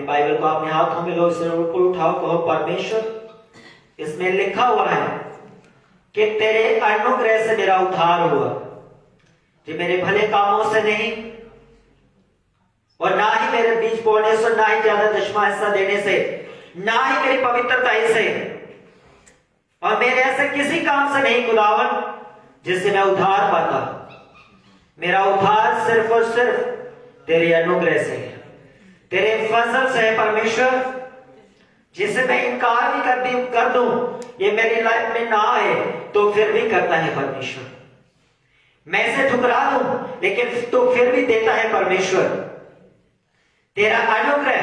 अपनी बाइबल को अपने हाथों में लो, इसे ऊपर उठाओ, कहो परमेश्वर इसमें लिखा हुआ है कि तेरे अनुग्रह से मेरा उद्धार हुआ, कि मेरे भले कामों से नहीं और ना ही मेरे बीच बोलने से, ना ही ज्यादा दशमा हिस्सा देने से, ना ही मेरी पवित्रता से और मेरे ऐसे किसी काम से नहीं खुदावन जिससे मैं उद्धार पाता। मेरा उद्धार सिर्फ और सिर्फ तेरे अनुग्रह से है, तेरे फजल से है परमेश्वर, जिसे मैं इनकार भी कर दूं ये मेरी लाइफ में ना आए तो फिर भी करता है परमेश्वर। मैं इसे ठुकरा दूं लेकिन तो फिर भी देता है परमेश्वर। तेरा अनुग्रह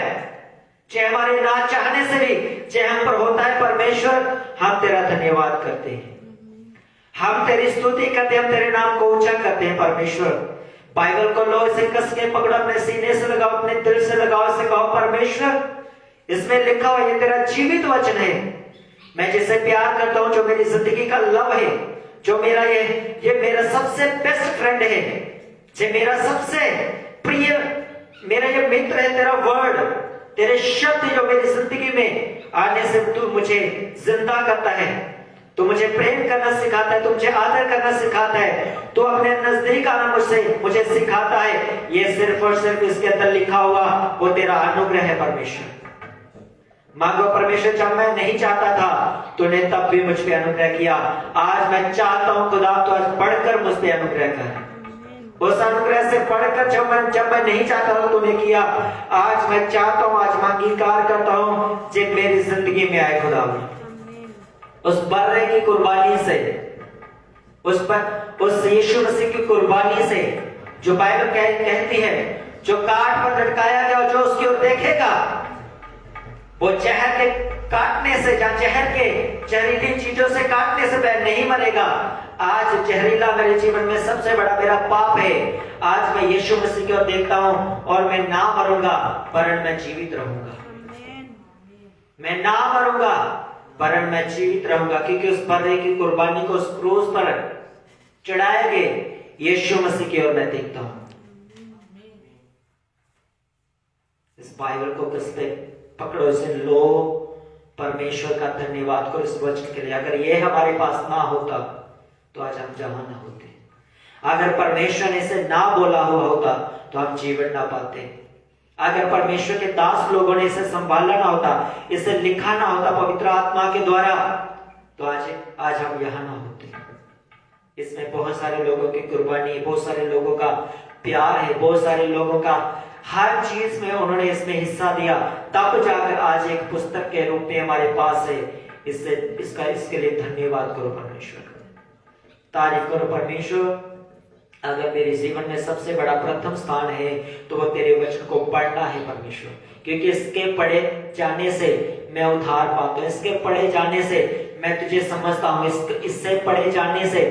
चाहे हमारे ना चाहने से भी चाहे हम पर होता है परमेश्वर, हम तेरा धन्यवाद करते हैं, हम तेरी स्तुति करते हैं, हम तेरे नाम को ऊंचा करते हैं परमेश्वर। बाइबल को लो, इसे कस के पकड़ो, अपने सीने से लगाओ, अपने दिल से लगाओ, इसे कहो परमेश्वर इसमें लिखा हुआ ये तेरा जीवित वचन है, मैं जिसे प्यार करता हूं, जो मेरी जिंदगी का लव है, जो मेरा ये मेरा सबसे बेस्ट फ्रेंड है, जो मेरा सबसे प्रिय मेरा ये मित्र है, तेरा वर्ड, तेरे शब्द जो मेरी जिंदगी में आने से तू मुझे जिंदा करता है, तू मुझे प्रेम करना सिखाता है, तू मुझे आदर करना सिखाता है, तू अपने नजदीक आना मुझे सिखाता है। ये सिर्फ और सिर्फ इसके अंदर लिखा हुआ वो तेरा अनुग्रह है परमेश्वर। मांगो परमेश्वर, जब मैं नहीं चाहता था तूने तब भी मुझ पे अनुग्रह किया, आज मैं चाहता हूं खुदा तो आज बढ़कर मुझ पे अनुग्रह कर, उस अनुग्रह से बढ़कर जब मैं नहीं चाहता था तूने किया, आज मैं चाहता हूं, आज मैं अंगीकार करता हूं जब मेरी जिंदगी में आए खुदा, उस बर्रे की कुर्बानी से, उस यीशु मसीह की कुर्बानी से, जो बाइबल कहती है जो काट पर लटकाया गया और जो उसकी ओर देखेगा वो जहर के काटने से या जहर के जहरीली चीजों से काटने से वह नहीं मरेगा। आज जहरीला मेरे जीवन में सबसे बड़ा मेरा पाप है, आज मैं यीशु मसीह की ओर देखता हूं और मैं ना मरूंगा वरन मैं जीवित रहूंगा, मैं ना मरूंगा वरन मैं जीवित रहूंगा, क्योंकि उस बर्रे की कुर्बानी को उस क्रूस पर चढ़ाए गए यीशु मसीह की ओर मैं देखता हूं। इस बाइबल को किससे पकड़ो, इसे लो, परमेश्वर का धन्यवाद करो इस वचन के लिए। अगर ये हमारे पास ना होता तो आज हम जहां ना होते, अगर परमेश्वर ने इसे ना बोला हुआ होता तो हम जीवन ना पाते, अगर परमेश्वर के दास लोगों ने इसे संभाला ना होता, इसे लिखा ना होता पवित्र आत्मा के द्वारा, तो आज हम यहां ना होते। इसमें बहुत सारे लोगों की कुर्बानी, बहुत सारे लोगों का प्यार है, बहुत सारे लोगों का हर चीज में उन्होंने इसमें हिस्सा दिया, तब जाकर आज एक पुस्तक के रूप में हमारे पास है। इसके लिए धन्यवाद करो परमेश्वर, तारीफ करो परमेश्वर। अगर मेरे जीवन में सबसे बड़ा प्रथम स्थान है तो वो तेरे वचन को पढ़ना है परमेश्वर, क्योंकि इसके पढ़े जाने से मैं उद्धार पाता हूं, इसके पढ़े जाने से मैं तुझे समझता हूं, इससे पढ़े जाने से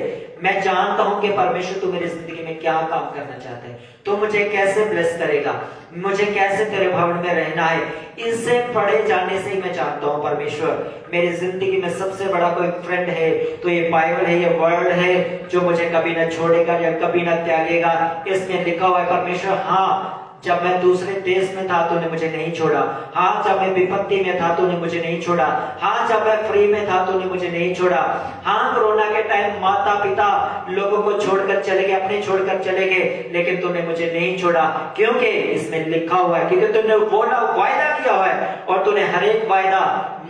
मैं जानता हूं कि परमेश्वर तू मेरी जिंदगी में क्या काम करना चाहता है, तो मुझे कैसे ब्लेस करेगा, मुझे कैसे तेरे भवन में रहना है। इससे पढ़े जाने से ही मैं जानता हूं परमेश्वर मेरी जिंदगी में सबसे बड़ा कोई फ्रेंड है तो ये बाइबल है, ये वर्ड है जो मुझे कभी ना छोड़ेगा या कभी ना त्यागेगा। इसमें लिखा हुआ है परमेश्वर, हाँ जब मैं दूसरे देश में था तूने मुझे नहीं छोड़ा, हाँ जब मैं विपत्ति में था तूने मुझे नहीं छोड़ा, हाँ जब मैं फ्री में था तूने मुझे नहीं छोड़ा, हाँ कोरोना के टाइम माता पिता लोगों को छोड़कर चले गए, अपने छोड़कर चले गए, लेकिन तूने मुझे नहीं छोड़ा, क्योंकि इसमें लिखा हुआ है, क्योंकि तूने बोला वायदा किया हुआ है और तूने हर एक वायदा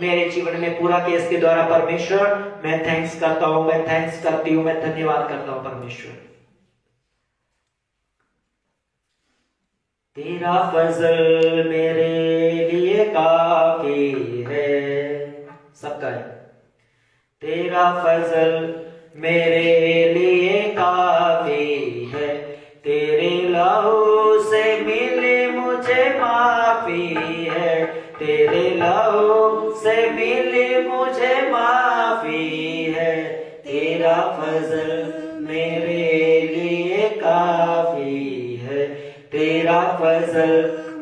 मेरे जीवन में पूरा किया। इसके द्वारा परमेश्वर मैं थैंक्स करता हूँ, मैं थैंक्स करती हूँ, मैं धन्यवाद करता हूँ परमेश्वर। तेरा फजल मेरे लिए काफी है, सबका है। तेरा फजल मेरे लिए काफी है, तेरे लहू से मिले मुझे माफी है, तेरे लहू से मिले मुझे माफी है, तेरा फजल मेरे लिए काफी है, तेरा फजल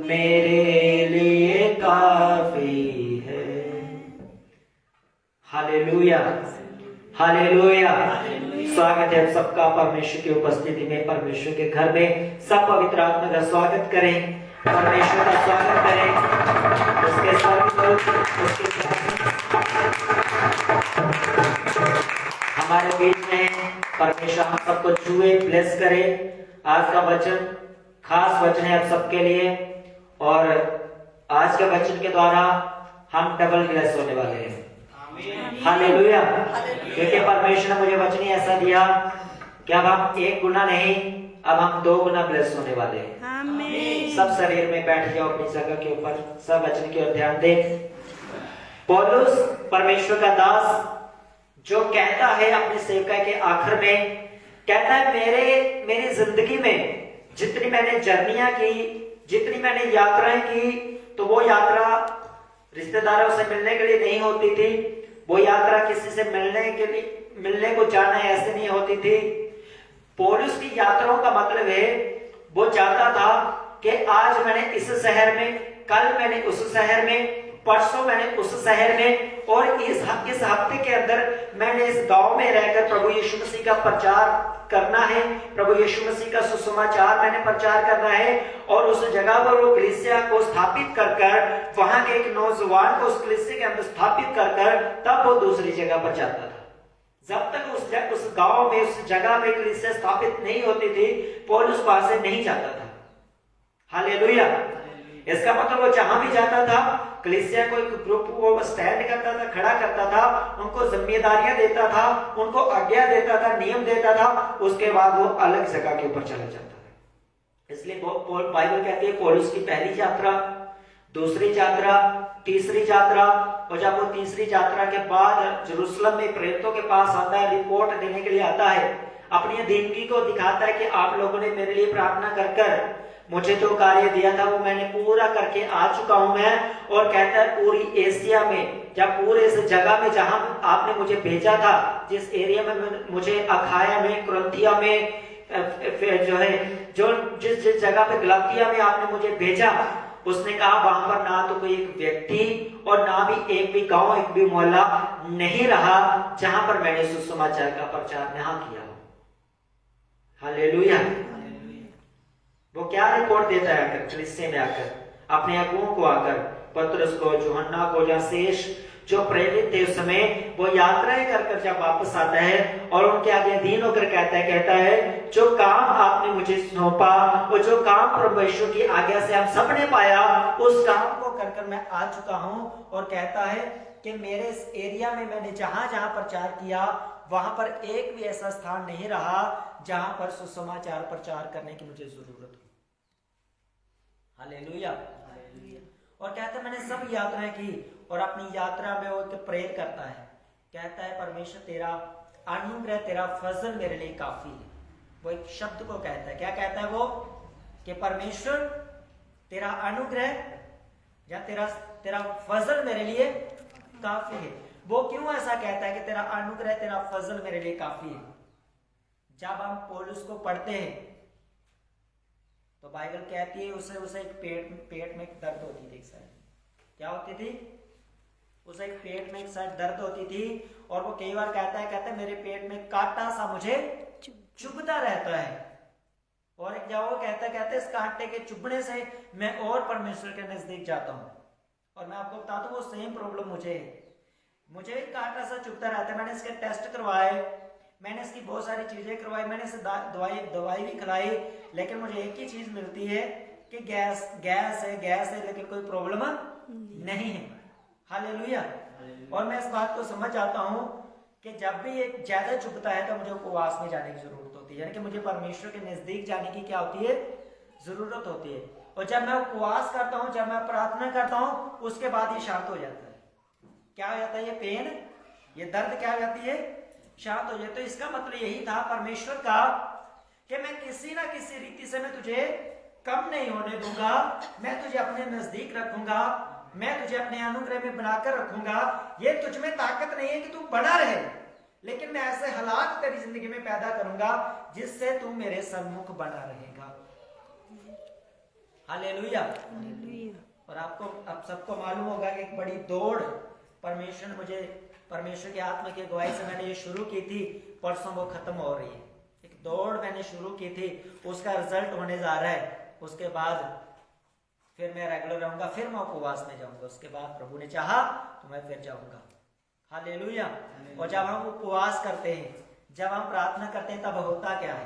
मेरे लिए काफी है। Hallelujah, hallelujah. स्वागत है सबका परमेश्वर की उपस्थिति में, परमेश्वर के घर में। सब पवित्र आत्मा का स्वागत करें, परमेश्वर का स्वागत करें। परमेश्वर हम सबको छुए, ब्लेस करे। आज का वचन खास वचन है आप सबके लिए, और आज के वचन के द्वारा हम डबल ब्लेस होने वाले हैं। हालेलुया। क्योंकि परमेश्वर ने मुझे वचन ही ऐसा दिया कि अब हम 1 गुना नहीं, अब हम 2 गुना ब्लेस होने वाले हैं। सब शरीर में बैठ जाओ अपनी जगह के ऊपर, सब वचन की ओर ध्यान दें। पौलुस परमेश्वर का दास जो कहता है अपने सेवकाई के आखिर में, कहता है मेरी जिंदगी में जितनी मैंने जर्नियां की, जितनी मैंने यात्राएं की, तो वो यात्रा रिश्तेदारों से मिलने के लिए नहीं होती थी, वो यात्रा किसी से मिलने को जाना ऐसे नहीं होती थी। पौलुस की यात्राओं का मतलब है वो चाहता था कि आज मैंने इस शहर में, कल मैंने उस शहर में, परसों मैंने उस शहर में, और इस हफ्ते के अंदर मैंने इस गांव में रहकर प्रभु यीशु मसीह का प्रचार करना है, प्रभु यीशु मसीह का सुसमाचार मैंने प्रचार करना है। और उस जगह पर वो कलीसिया को स्थापित कर वहां के एक नौजवान को उस कलीसिया के अंदर स्थापित कर तब वो दूसरी जगह पर जाता था। जब तक उस गांव में, उस जगह में कलीसिया स्थापित नहीं होती थी, पौलुस वहां से नहीं जाता था। हालेलुया। इसका मतलब वो जहां भी जाता था, कलीसिया को एक ग्रुप को स्टैंड करता था, खड़ा करता था, उनको जिम्मेदारियां देता था, उनको आज्ञा देता था, नियम देता था, उसके बाद वो अलग जगह के ऊपर चला जाता था। इसलिए बाइबल कहती है पौलुस की पहली यात्रा, दूसरी यात्रा, तीसरी यात्रा, और जब वो तीसरी यात्रा के बाद यरूशलेम में प्रेरितों के पास आता है, रिपोर्ट देने के लिए आता है, अपनी अधीनगी को दिखाता है कि आप लोगों ने मेरे लिए प्रार्थना कर मुझे जो कार्य दिया था वो मैंने पूरा करके आ चुका हूं मैं। और कहता है पूरी एशिया में, जब पूरे इस जगह में जहां आपने मुझे भेजा था, जिस एरिया में मुझे अखाया में, कुरिन्थिया में, जो है जो जिस जगह पे गलातिया में आपने मुझे भेजा, उसने कहा वहां पर ना तो कोई एक व्यक्ति और ना भी एक भी गांव, एक भी मोहल्ला नहीं रहा जहां पर मैंने सुसमाचार का प्रचार नहीं किया। हालेलुया। वो क्या रिपोर्ट देता है आकर कलीसिया में आकर, अपने अगुओं को आकर, पतरस को, यूहन्ना को, या शेष जो प्रेरित थे उस समय, वो यात्राएं कर जब वापस आता है और उनके आगे अधीन होकर कहता है जो काम आपने मुझे सौंपा और जो काम परमेश्वर की आज्ञा से हम सब ने पाया, उस काम को कर मैं आ चुका हूं। और कहता है कि मेरे इस एरिया में मैंने जहां जहां प्रचार किया, वहां पर एक भी ऐसा स्थान नहीं रहा जहां पर सुसमाचार प्रचार करने की मुझे जरूरत हो। हालेलुया। और कहता है मैंने सब यात्राएं की, और अपनी यात्रा में वो प्रेयर करता है, कहता है परमेश्वर तेरा अनुग्रह, तेरा फजल मेरे लिए काफी है। वो एक शब्द को कहता है, क्या कहता है वो, कि परमेश्वर तेरा अनुग्रह या तेरा फजल मेरे लिए काफी है। वो क्यों ऐसा कहता है कि तेरा अनुग्रह, तेरा फजल मेरे लिए काफी है? जब हम पौलुस को पढ़ते हैं तो बाइबल कहती है उसे एक पेट में एक दर्द होती थी, एक साइड क्या होती थी, उसे एक पेट में एक साइड दर्द होती थी। और वो कई बार कहता है मेरे पेट में कांटा सा मुझे चुभता रहता है। और एक जगह वो कहता है इस कांटे के चुभने से मैं और परमेश्वर के नजदीक जाता हूं। और मैं आपको बता दूं वो सेम प्रॉब्लम मुझे भी कांटा सा चुभता रहता है। मैंने इसके टेस्ट करवाए, मैंने इसकी बहुत सारी चीजें करवाई, मैंने इसे दवाई भी खिलाई, लेकिन मुझे एक ही चीज मिलती है कि गैस है, लेकिन कोई प्रॉब्लम नहीं है। हालेलुया। और मैं इस बात को समझ आता हूं कि जब भी एक ज्यादा चुभता है तो मुझे उपवास में जाने की जरूरत होती है, यानी कि मुझे परमेश्वर के नजदीक जाने की क्या होती है, जरूरत होती है। और जब मैं उपवास करता हूं, जब मैं प्रार्थना करता हूं, उसके बाद ये शांत हो जाता है। क्या हो जाता है? ये पेन, ये दर्द क्या हो जाती है, शांत हो जाए। तो इसका मतलब यही था परमेश्वर का कि मैं किसी ना किसी रीति से मैं तुझे कम नहीं होने दूंगा, मैं तुझे अपने नजदीक रखूंगा, मैं तुझे अपने अनुग्रह में बनाकर रखूंगा। ये तुझ में ताकत नहीं है कि तू बना रहे, लेकिन मैं ऐसे हालात तेरी जिंदगी में पैदा करूंगा जिससे तू मेरे सन्मुख बना रहेगा। हालेलुया। और आपको अब सबको मालूम होगा कि एक बड़ी दौड़ परमेश्वर के आत्मा की अगुवाई से मैंने ये शुरू की थी, परसों वो खत्म हो रही है। एक दौड़ मैंने शुरू की थी, उसका रिजल्ट होने जा रहा है। उसके बाद फिर मैं रेगुलर रहूंगा, फिर मैं उपवास में जाऊंगा, उसके बाद प्रभु ने चाहा तो मैं फिर जाऊंगा। हालेलुया। और जब हम उपवास करते हैं, जब हम प्रार्थना करते हैं तब होता क्या है?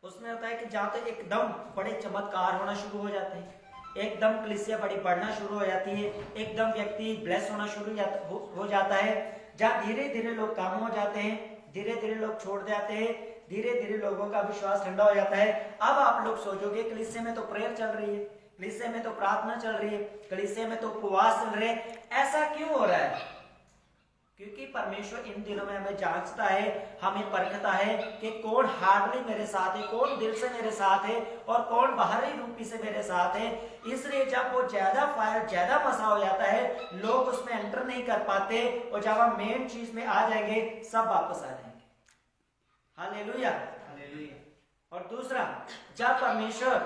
उसमें होता है कि जहां तो एकदम बड़े चमत्कार होना शुरू हो जाते हैं, एकदम कलीसिया बड़ी बढ़ना शुरू हो जाती है, एकदम व्यक्ति ब्लेस होना शुरू हो जाता है। जहां धीरे धीरे लोग काम हो जाते हैं, धीरे धीरे लोग छोड़ जाते हैं, धीरे धीरे लोगों का विश्वास ठंडा हो जाता है। अब आप लोग सोचोगे कलीसिया में तो प्रेयर चल रही है, कलीसिया में तो प्रार्थना चल रही है, कलीसिया में तो उपवास चल रहे हैं, ऐसा क्यों हो रहा है? क्योंकि परमेश्वर इन दिनों में हमें जांचता है, हमें परखता है कि कौन हार्डली मेरे साथ है, कौन दिल से मेरे साथ है और कौन बाहरी रूपी से मेरे साथ है। इसलिए जब वो ज्यादा फायर, ज्यादा मसा हो जाता है, लोग उसमें एंटर नहीं कर पाते और जब हम मेन चीज में आ जाएंगे सब वापस आ जाएंगे। Hallelujah, hallelujah. और दूसरा, जब परमेश्वर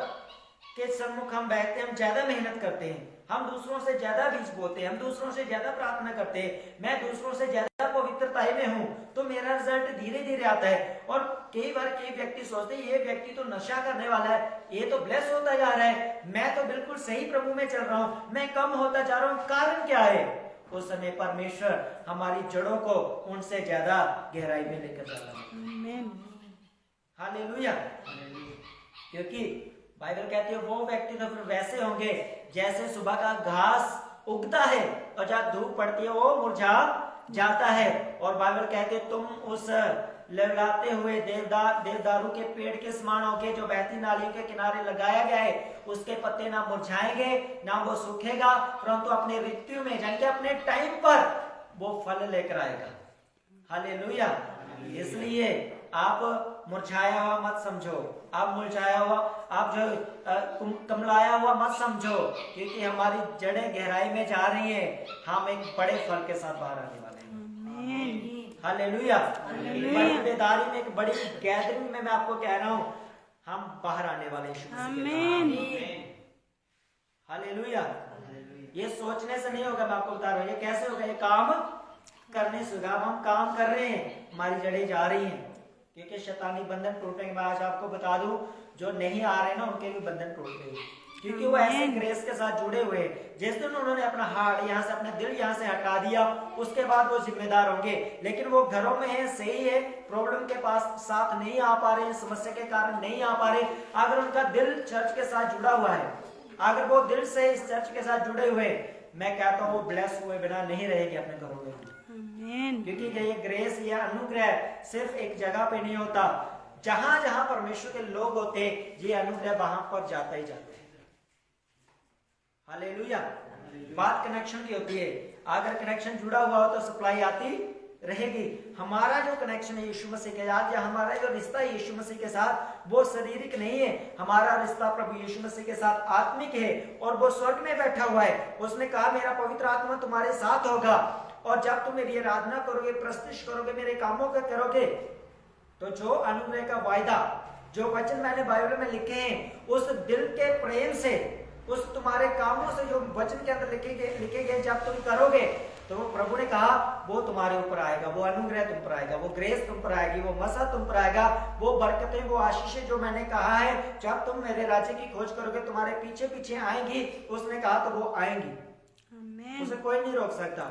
के सम्मुख हम बैठते हैं, हम ज्यादा मेहनत करते हैं, हम दूसरों से ज्यादा बीज बोते हैं, हम दूसरों से ज्यादा प्रार्थना करते हैं, मैं दूसरों से ज्यादा पवित्रता में हूं, तो मेरा रिजल्ट धीरे धीरे आता है। और कई बार कई व्यक्ति सोचते हैं ये व्यक्ति तो नशा करने वाला है, ये तो ब्लेस होता जा रहा है, मैं तो बिल्कुल सही प्रभु में चल रहा हूं, मैं कम होता जा रहा हूं, कारण क्या है? उस समय परमेश्वर हमारी जड़ों को उनसे ज्यादा गहराई में लेकर जा रहा है। हालेलुया। क्योंकि बाइबल कहती है वो व्यक्ति तो फिर वैसे होंगे जैसे सुबह का घास उगता है और जब धूप पड़ती है वो मुरझा जाता है। और बाइबल कहती है तुम उस लहराते हुए देवदारू के पेड़ के समान होगे जो बहती नाली के किनारे लगाया गया है, उसके पत्ते ना मुरझाएंगे ना वो सूखेगा, परंतु अपने ऋतु में यानी कि अपने टाइम पर वो फल लेकर आएगा। हालेलुया। इसलिए आप मुरझाया हुआ मत समझो, आप मुरझाया हुआ, आप जो कमलाया हुआ मत समझो, क्योंकि हमारी जड़ें गहराई में जा रही हैं, हम एक बड़े फल के साथ बाहर आने वाले हैं। हालेलुया। बड़ी में, एक बड़ी गैदरिंग में मैं आपको कह रहा हूं, हम बाहर आने वाले हैं। हालेलुया। ये सोचने से नहीं होगा, मैं आपको बता रहा हूं, ये कैसे होगा? ये काम करने से होगा। हम काम कर रहे हैं, हमारी जड़ें जा रही हैं, क्योंकि शैतानी बंधन टूटने के बाद आज आपको बता दूं, जो नहीं आ रहे ना उनके भी बंधन टूट गए, क्योंकि वो ऐसे ग्रेस के साथ जुड़े हुए। जिस दिन उन्होंने अपना हार्ट यहाँ से, अपना दिल यहाँ से हटा दिया, उसके बाद वो जिम्मेदार होंगे। लेकिन वो घरों में है, सही है, प्रॉब्लम के पास साथ नहीं आ पा रहे, समस्या के कारण नहीं आ पा रहे। अगर उनका दिल चर्च के साथ जुड़ा हुआ है, अगर वो दिल से इस चर्च के साथ जुड़े हुए, मैं कहता हूँ वो ब्लेस हुए बिना नहीं रहेगी अपने घरों में। क्योंकि ये ग्रेस या अनुग्रह सिर्फ एक जगह पे नहीं होता, जहां जहां परमेश्वर के लोग होते ये अनुग्रह वहां पर जाता ही जाता है। हालेलुया। बात कनेक्शन की होती है, अगर कनेक्शन जुड़ा हुआ हो तो सप्लाई आती रहेगी। हमारा जो कनेक्शन है यीशु मसीह के साथ, या हमारा जो रिश्ता है यीशु मसीह के साथ, वो शारीरिक नहीं है। हमारा रिश्ता प्रभु यीशु मसीह के साथ आत्मिक है, और वो स्वर्ग में बैठा हुआ है। उसने कहा मेरा पवित्र आत्मा तुम्हारे साथ होगा, और जब तुम मेरी आराधना करोगे, प्रस्तुत करोगे, मेरे कामों को करोगे, तो जो अनुग्रह का वायदा, जो वचन मैंने बाइबल में लिखे हैं, उस दिल के प्रेम से, उस तुम्हारे कामों से जो वचन के अंदर लिखे गए, जब तुम करोगे तो प्रभु ने कहा वो तुम्हारे ऊपर आएगा, वो अनुग्रह तुम पर आएगा, वो ग्रेस तुम पर आएगी, वो मसा तुम पर आएगा, वो बरकतें, वो आशीषें जो मैंने कहा है, जब तुम मेरे राज्य की खोज करोगे तुम्हारे पीछे पीछे आएंगी। उसने कहा तो वो आएंगी, उसे कोई नहीं रोक सकता।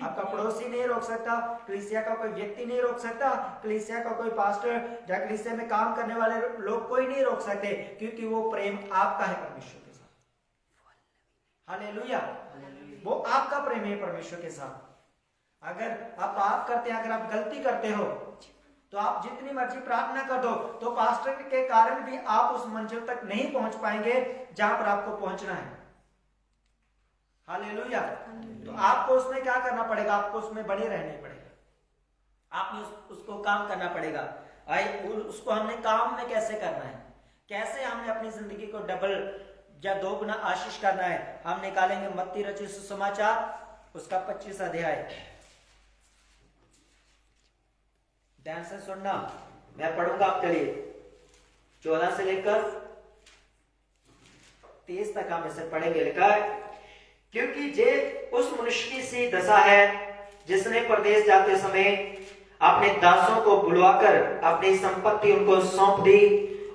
आपका पड़ोसी नहीं रोक सकता, कलीसिया का कोई व्यक्ति नहीं रोक सकता, कलीसिया का कोई पास्टर या कलीसिया में काम करने वाले लोग कोई नहीं रोक सकते, क्योंकि वो प्रेम आपका है परमेश्वर के साथ। हालेलुया। वो आपका प्रेम है परमेश्वर के साथ। अगर आप पाप करते हैं, अगर आप गलती करते हो, तो आप जितनी मर्जी प्रार्थना कर दो, तो पास्टर के कारण भी आप उस मंजिल तक नहीं पहुंच पाएंगे जहां पर आपको पहुंचना है। हालेलुया। तो आपको उसमें क्या करना पड़ेगा? आपको उसमें बने रहने पड़ेगा, आपने उसको काम करना पड़ेगा। उसको हमने काम में कैसे करना है, कैसे हमने अपनी जिंदगी को डबल या 2 गुना आशीष करना है, हम निकालेंगे मत्ती रचित सुसमाचार उसका 25 अध्याय। ध्यान से सुनना, मैं पढ़ूंगा आपके लिए। 14 से लेकर 30 तक हम इसे पढ़ेंगे। लिखा है, क्योंकि जे उस मनुष्य की सी दशा है जिसने प्रदेश जाते समय अपने दासों को बुलवाकर अपनी संपत्ति उनको सौंप दी।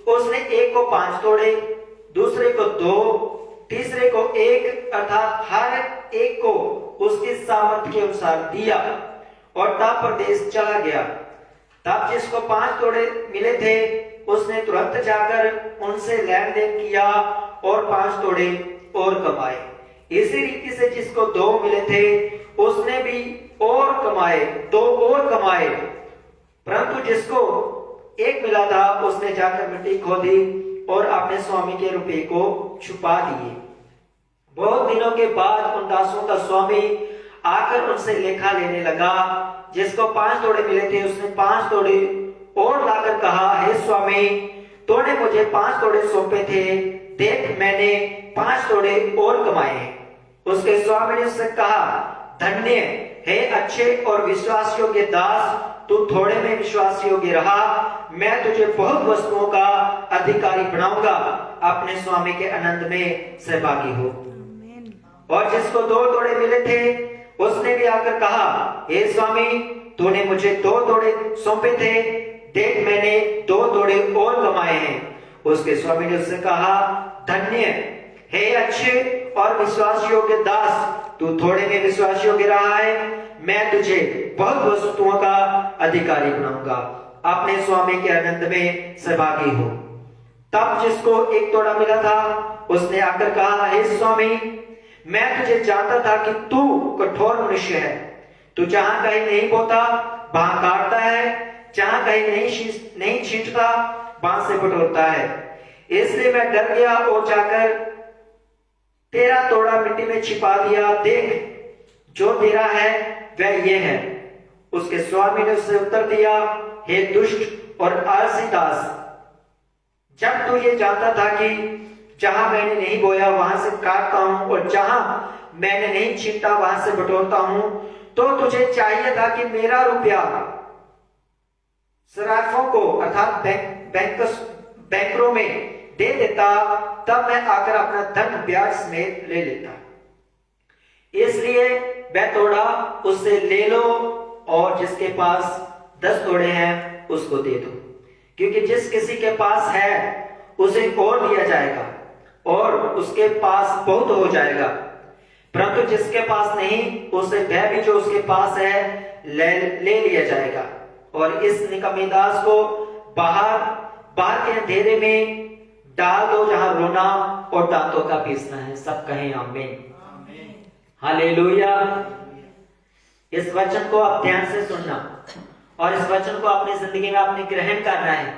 उसने एक को 5 तोड़े, दूसरे को 2, तीसरे को 1, अर्थात हर एक को उसकी सामर्थ्य के अनुसार दिया। और तब प्रदेश चला गया। तब जिसको 5 तोड़े मिले थे उसने तुरंत जाकर उनसे लेन देन किया और 5 तोड़े और कमाए। इसी रीति से जिसको 2 मिले थे उसने भी और कमाए, 2 और कमाए। परंतु जिसको 1 मिला था उसने जाकर मिट्टी खोदी और अपने स्वामी के रुपये को छुपा दिए। बहुत दिनों के बाद उन दासों का स्वामी आकर उनसे लेखा लेने लगा। जिसको 5 तोड़े मिले थे उसने 5 तोड़े और लाकर कहा, हे स्वामी, तूने मुझे 5 तोड़े सौंपे थे, देख मैंने 5 तोड़े और कमाए हैं। उसके स्वामी ने उससे कहा, धन्य हे अच्छे और विश्वास योग्य दास, तू थोड़े में विश्वास योग्य रहा, मैं तुझे बहुत वस्तुओं का अधिकारी बनाऊंगा, अपने स्वामी के आनंद में सहभागी हो। और जिसको 2 तोड़े मिले थे उसने भी आकर कहा, हे स्वामी, तूने मुझे 2 तोड़े सौंपे थे, देख मैंने 2 तोड़े और कमाए हैं। उसके स्वामी ने उससे कहा, धन्य हे अच्छे और विश्वास योग्य दास, तू थोड़े में विश्वास योग्य रहा है, मैं तुझे बहुत वस्तुओं का अधिकारी बनाऊंगा, अपने स्वामी के आनंद में सहभागी हो। तब जिसको 1 तोड़ा मिला था उसने आकर कहा, हे स्वामी, मैं तुझे जानता था कि तू कठोर मनुष्य है, तू जहां कहीं नहीं बोता वहां काटता है, जहां कहीं नहीं छींटता वहां से बटोरता है। इसलिए मैं डर गया और जाकर तेरा तोड़ा मिट्टी में छिपा दिया, देख जो तेरा है वह ये है। उसके स्वामी ने उससे उत्तर दिया, हे दुष्ट और आलसी दास, जब तू ये जानता था कि जहां मैंने नहीं बोया वहां से काटता हूं और जहां मैंने नहीं छींटा वहां से बटोरता हूं, तो तुझे चाहिए था कि मेरा रुपया सराफों को अर्थात बैंकरों में दे देता, तब मैं आकर अपना धन ब्याज समेत ले लेता। इसलिए वह तोड़ा उससे ले लो और जिसके पास 10 तोड़े हैं उसको दे दो, क्योंकि जिस किसी के पास है उसे और दिया जाएगा और उसके पास बहुत हो जाएगा, परंतु जिसके पास नहीं उसे वह भी जो उसके पास है ले लिया जाएगा। और इस निकम्मे दास को बाहर के अंधेरे में डाल दो जहां रोना और दांतों का पीसना है। सब कहें आमीन, हालेलुया। इस वचन को आप ध्यान से सुनना और इस वचन को अपनी जिंदगी में आपने ग्रहण करना है।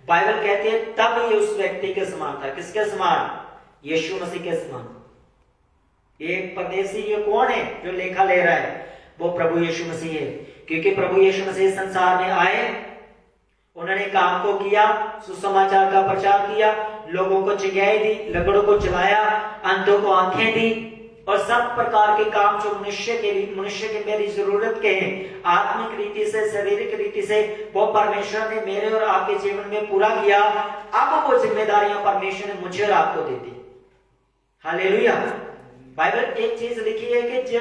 बाइबल कहती है तब ये उस व्यक्ति के समान था। किसके समान? यीशु मसीह के समान। एक परदेसी ये कौन है जो लेखा ले रहा है? वो प्रभु यीशु मसीह है, क्योंकि प्रभु यीशु मसीह संसार में आए, उन्होंने काम को किया, सुसमाचार का प्रचार किया, लोगों को जगाई दी, लंगड़ों को चलाया, अंधों को आंखें दी और सब प्रकार के काम जो मनुष्य के मेरी जरूरत के हैं, आत्मिक रीति से, शारीरिक रीति से, वो परमेश्वर ने मेरे और आपके जीवन में पूरा किया। अब वो जिम्मेदारियां परमेश्वर ने मुझे और आपको दे दी। हालेलुया। बाइबल एक चीज लिखी है कि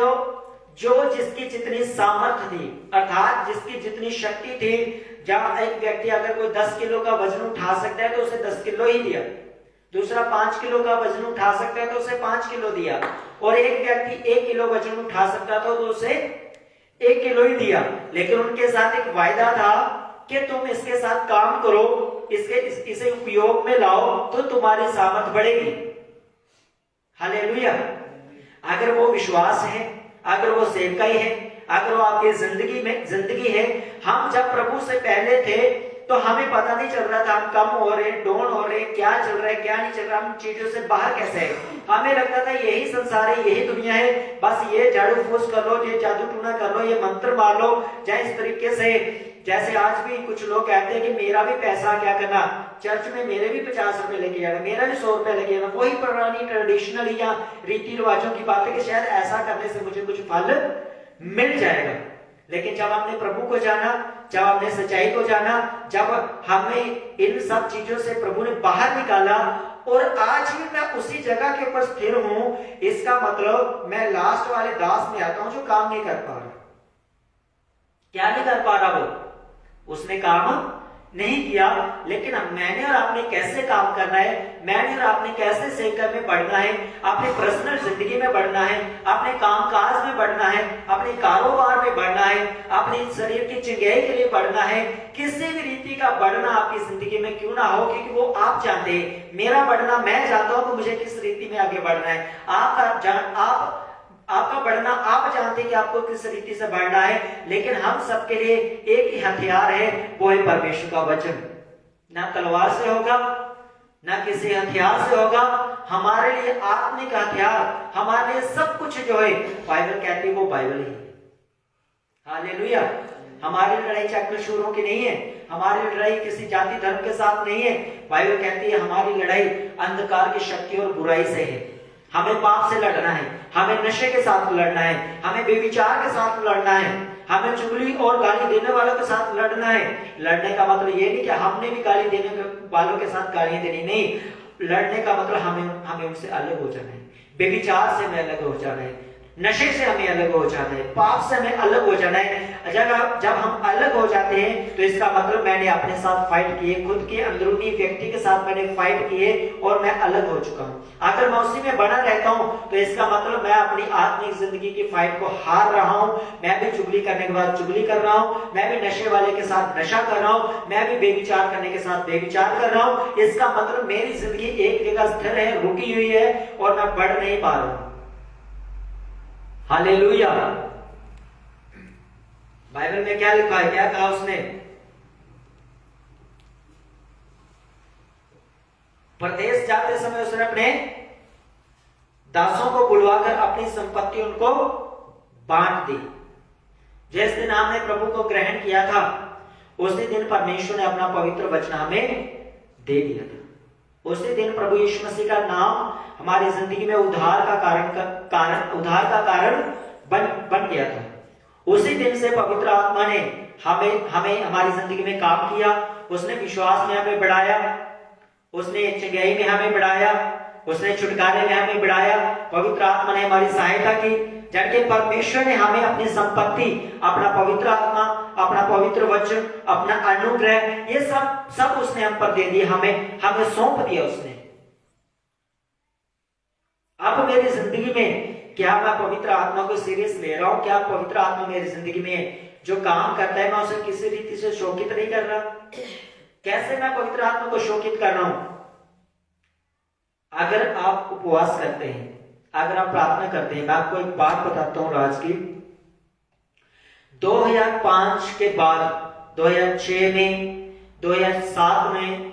जो जिसकी जितनी सामर्थ्य थी, अर्थात जिसकी जितनी शक्ति थी, जहां एक व्यक्ति अगर कोई 10 किलो का वजन उठा सकता है तो उसे 10 किलो ही दिया, दूसरा 5 किलो का वजन उठा सकता है तो उसे 5 किलो दिया, और एक व्यक्ति 1 किलो वजन उठा सकता था तो उसे 1 किलो ही दिया। लेकिन उनके साथ एक वायदा था कि तुम इसके साथ काम करो, इसे उपयोग में लाओ तो तुम्हारी सामर्थ बढ़ेगी। हालेलुया। अगर वो विश्वास है, अगर वो सेवकाई है, अगर वो आपकी जिंदगी है। हम जब प्रभु से पहले थे तो हमें पता नहीं चल रहा था हम कम हो रहे, डाउन हो रहे, क्या चल रहा है क्या नहीं चल रहा, हम चीजों से बाहर कैसे है। हमें लगता था यही संसार है, यही दुनिया है, बस ये झाड़ू फूस कर लो, ये जादू टूना कर लो, ये मंत्र मार लो, चाहे इस तरीके से। जैसे आज भी कुछ लोग कहते हैं कि मेरा भी पैसा क्या करना, चर्च में मेरे भी 50 रुपए लेके जाना, मेरा भी 100 रुपए लेके जाना। वही पुरानी ट्रेडिशनल या रीति रिवाजों की बात है कि शायद ऐसा करने से मुझे कुछ फल मिल जाएगा। लेकिन जब हमने प्रभु को जाना, जब हमने सच्चाई को जाना, जब हमें इन सब चीजों से प्रभु ने बाहर निकाला और आज भी मैं उसी जगह के ऊपर स्थिर हूं, इसका मतलब मैं लास्ट वाले दास में आता हूं जो काम नहीं कर पा रहा। क्या नहीं कर पा रहा? वो उसने काम नहीं किया, लेकिन मैंने और आपने कैसे काम करना है, मैंने और आपने कैसे सेक्टर में बढ़ना है, अपने पर्सनल जिंदगी में बढ़ना है, अपने कामकाज में बढ़ना है, अपने कारोबार में बढ़ना है, अपने शरीर की चंगाई के लिए बढ़ना है, किसी भी रीति का बढ़ना आपकी जिंदगी में क्यों ना हो, क्योंकि वो आप जानते हैं। मेरा बढ़ना मैं जानता हूं कि मुझे किस रीति में आगे बढ़ना है। आपका बढ़ना आप जानते हैं कि आपको किस रीति से बढ़ना है, लेकिन हम सबके लिए एक ही हथियार है, वो है परमेश्वर का वचन। ना तलवार से होगा, ना किसी हथियार से होगा, हमारे लिए आत्मिक हथियार, हमारे लिए सब कुछ जो है बाइबल कहती है वो बाइबल ही। हालेलुया। हमारी लड़ाई चक्रशूरों की नहीं है, हमारी लड़ाई किसी जाति धर्म के साथ नहीं है। बाइबल कहती है हमारी लड़ाई अंधकार की शक्ति और बुराई से है। हमें पाप से लड़ना है, हमें नशे के साथ लड़ना है, हमें बेविचार के साथ लड़ना है, हमें चुगली और गाली देने वालों के साथ लड़ना है। लड़ने का मतलब ये नहीं कि हमने भी गाली देने वालों के साथ गालियां देनी, नहीं। लड़ने का मतलब हमें उनसे अलग हो जाना है, बेविचार से हमें अलग हो जाना है, नशे से हमें अलग हो जाना है, पाप से हमें अलग हो जाना है। जब हम अलग हो जाते हैं तो इसका मतलब मैंने अपने साथ फाइट किए, खुद के अंदरूनी व्यक्ति के साथ मैंने फाइट किए और मैं अलग हो चुका हूं। अगर मैं उसी में बना रहता हूं तो इसका मतलब मैं अपनी आत्मिक जिंदगी की फाइट को हार रहा हूं। मैं भी चुगली करने के बाद चुगली कर रहा हूं, मैं भी नशे वाले के साथ नशा कर रहा हूं, मैं भी बेविचार करने के साथ बेविचार कर रहा हूं। इसका मतलब मेरी जिंदगी एक जगह स्थिर है, रुकी हुई है और मैं बढ़ नहीं पा रहा हूं। हालेलुया। बाइबल में क्या लिखा है, क्या कहा उसने? परदेश जाते समय उसने अपने दासों को बुलवाकर अपनी संपत्ति उनको बांट दी। जिस दिन हमने प्रभु को ग्रहण किया था उसी दिन परमेश्वर ने अपना पवित्र वचन हमें दे दिया था। उसी दिन प्रभु यीशु मसीह का नाम हमारी जिंदगी में उद्धार का कारण बन गया था। उसी दिन से पवित्र आत्मा ने हमें हमारी जिंदगी में काम किया। उसने विश्वास में हमें बढ़ाया, उसने चंगाई में हमें बढ़ाया, उसने छुटकारे में हमें बढ़ाया। पवित्र आत्मा ने हमारी सहायता की, जबकि परमेश्वर ने हमें अपनी संपत्ति, अपना पवित्र आत्मा, अपना पवित्र वचन, अपना अनुग्रह, ये सब उसने हम पर दे दिया, हमें सौंप दिया उसने। अब मेरी जिंदगी में क्या मैं पवित्र आत्मा को सीरियस ले रहा हूं? क्या पवित्र आत्मा मेरी जिंदगी में जो काम करता है मैं उसे किसी रीति से शोकित नहीं कर रहा? कैसे मैं पवित्र आत्मा को शोकित कर रहा हूं? अगर आप उपवास करते हैं, अगर आप प्रार्थना करते हैं, मैं आपको एक बात बताता हूं राज की। 2005 के बाद 2006 में, 2007 में,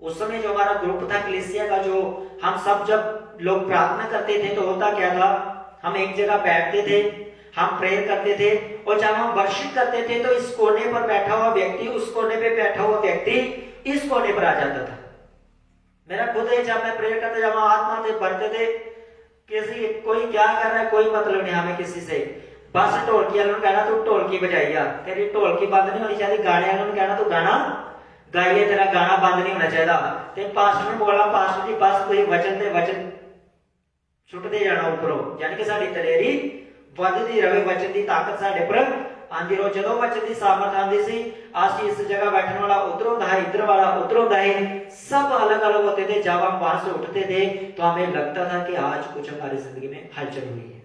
उस समय जो हमारा ग्रुप था कलीसिया का, जो हम सब जब लोग प्रार्थना करते थे तो होता क्या था, हम एक जगह बैठते थे, हम प्रेयर करते थे, और जब हम वर्शिप करते थे तो इस कोने पर बैठा हुआ व्यक्ति उस कोने पे बैठा हुआ व्यक्ति इस कोने पर आ जाता था। मेरा खुद है, जब मैं प्रेयर करते, जब हम आत्मा से भरते थे, किसी कोई क्या कर रहा है कोई मतलब नहीं हमें किसी से, बस ढोलकी वालों ने कहना तू ढोलकी बजाइया, तेरी ढोलकी बंद नहीं होनी चाहिए, गाने वालों ने कहना तू गाना गाइए, तेरा गाना बंद नहीं होना चाहिए। पास्टर ने बोला, पास्टर जी बस कोई वचन दे, वचन छुटते जाना उपरों, यानी कि साडी तलेरी ਵੱਧਦੀ रहे, वचन की ताकत साडे पर आंदी रहो। जदों वचन की सामर्थ आंदी सी, आज इस जगह बैठने वाला उधर होता है, इधर वाला उधर होता है, सब अलग अलग होते थे। जब हम वहां से उठते थे तो हमें लगता था कि आज कुछ हमारी जिंदगी में हलचल हुई है।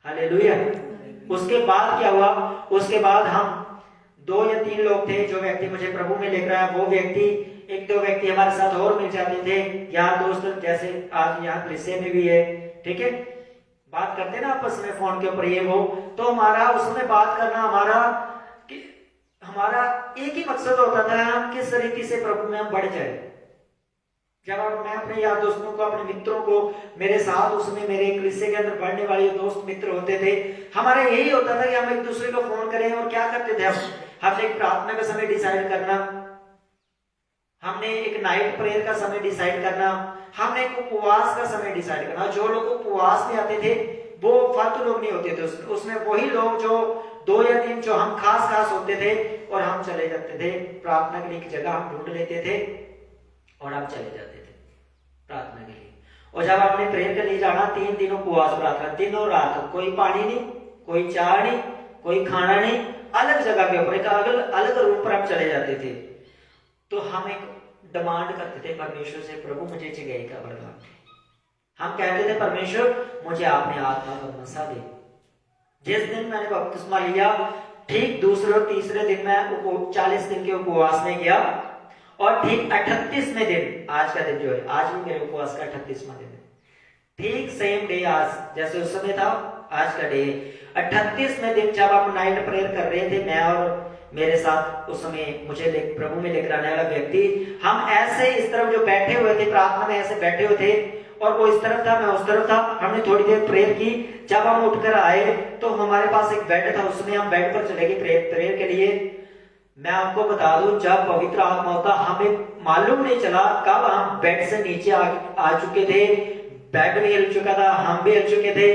हालेलुया। उसके बाद क्या हुआ? उसके बाद हम 2 या 3 लोग थे, जो व्यक्ति मुझे प्रभु में लेकर आया, वो व्यक्ति, 1-2 व्यक्ति हमारे साथ और मिल जाते थे, यार दोस्त, जैसे आज यहाँ कलीसिया में भी है, ठीक है, बात करते ना आपस में फोन के ऊपर ये वो, तो हमारा उसमें बात करना, हमारा एक ही मकसद होता था, हम किस रीति से प्रभु में हम बढ़ जाए। जब मैं अपने यार दोस्तों को, अपने मित्रों को, मेरे साथ उसमें मेरे कलीसिया के अंदर बढ़ने वाले दोस्त मित्र होते थे, हमारा यही होता था कि हम एक दूसरे को फोन करें। और क्या करते थे हमने एक प्रार्थना का समय डिसाइड करना, हमने एक नाइट प्रेयर का समय डिसाइड करना, हमने एक उपवास का समय डिसाइड करना। जो लोग उपवास में आते थे वो फालतू लोग नहीं होते थे, उसमें वही लोग जो 2 या 3 जो हम खास होते थे, और हम चले जाते थे प्रार्थना के लिए, एक जगह हम ढूंढ लेते थे और हम चले जाते थे प्रार्थना के लिए। और जब आपने प्रेयर के लिए जाना, 3 दिन उपवास प्रार्थना, दिन और रात, कोई पानी नहीं, कोई चाय नहीं, कोई खाना नहीं, अलग जगह के ऊपर, एक अलग अलग रूम पर हम चले जाते थे, तो हम एक डिमांड करते थे परमेश्वर से, प्रभु मुझे जगह का वरदान दे। हम कहते थे परमेश्वर मुझे आपने आत्मा का नशा दे। जिस दिन मैंने बपतिस्मा लिया, ठीक दूसरे और तीसरे दिन मैं 40 दिन के उपवास में गया, और ठीक 38वें दिन, आज का दिन जो है, आज भी मेरे उपवास का 38वां दिन है, ठीक सेम डे आज जैसे उस समय था, आज का डे 38वें दिन जब हम नाइट प्रेयर कर रहे थे, मैं और मेरे साथ उस समय मुझे प्रभु में लेकर आने वाला व्यक्ति, हम ऐसे इस तरफ जो बैठे हुए थे प्रार्थना में, ऐसे बैठे हुए थे, और वो इस तरफ था, मैं उस तरफ था। हमने थोड़ी देर प्रेयर की, जब हम उठकर आए तो हमारे पास एक बेड था, उसमें हम बेड पर चले गए प्रेयर के लिए। मैं आपको बता दूं, जब पवित्र आत्मा होता, हमें मालूम नहीं चला कब हम बेड से नीचे आ चुके थे, बेड भी हिल चुका था, हम भी हिल चुके थे,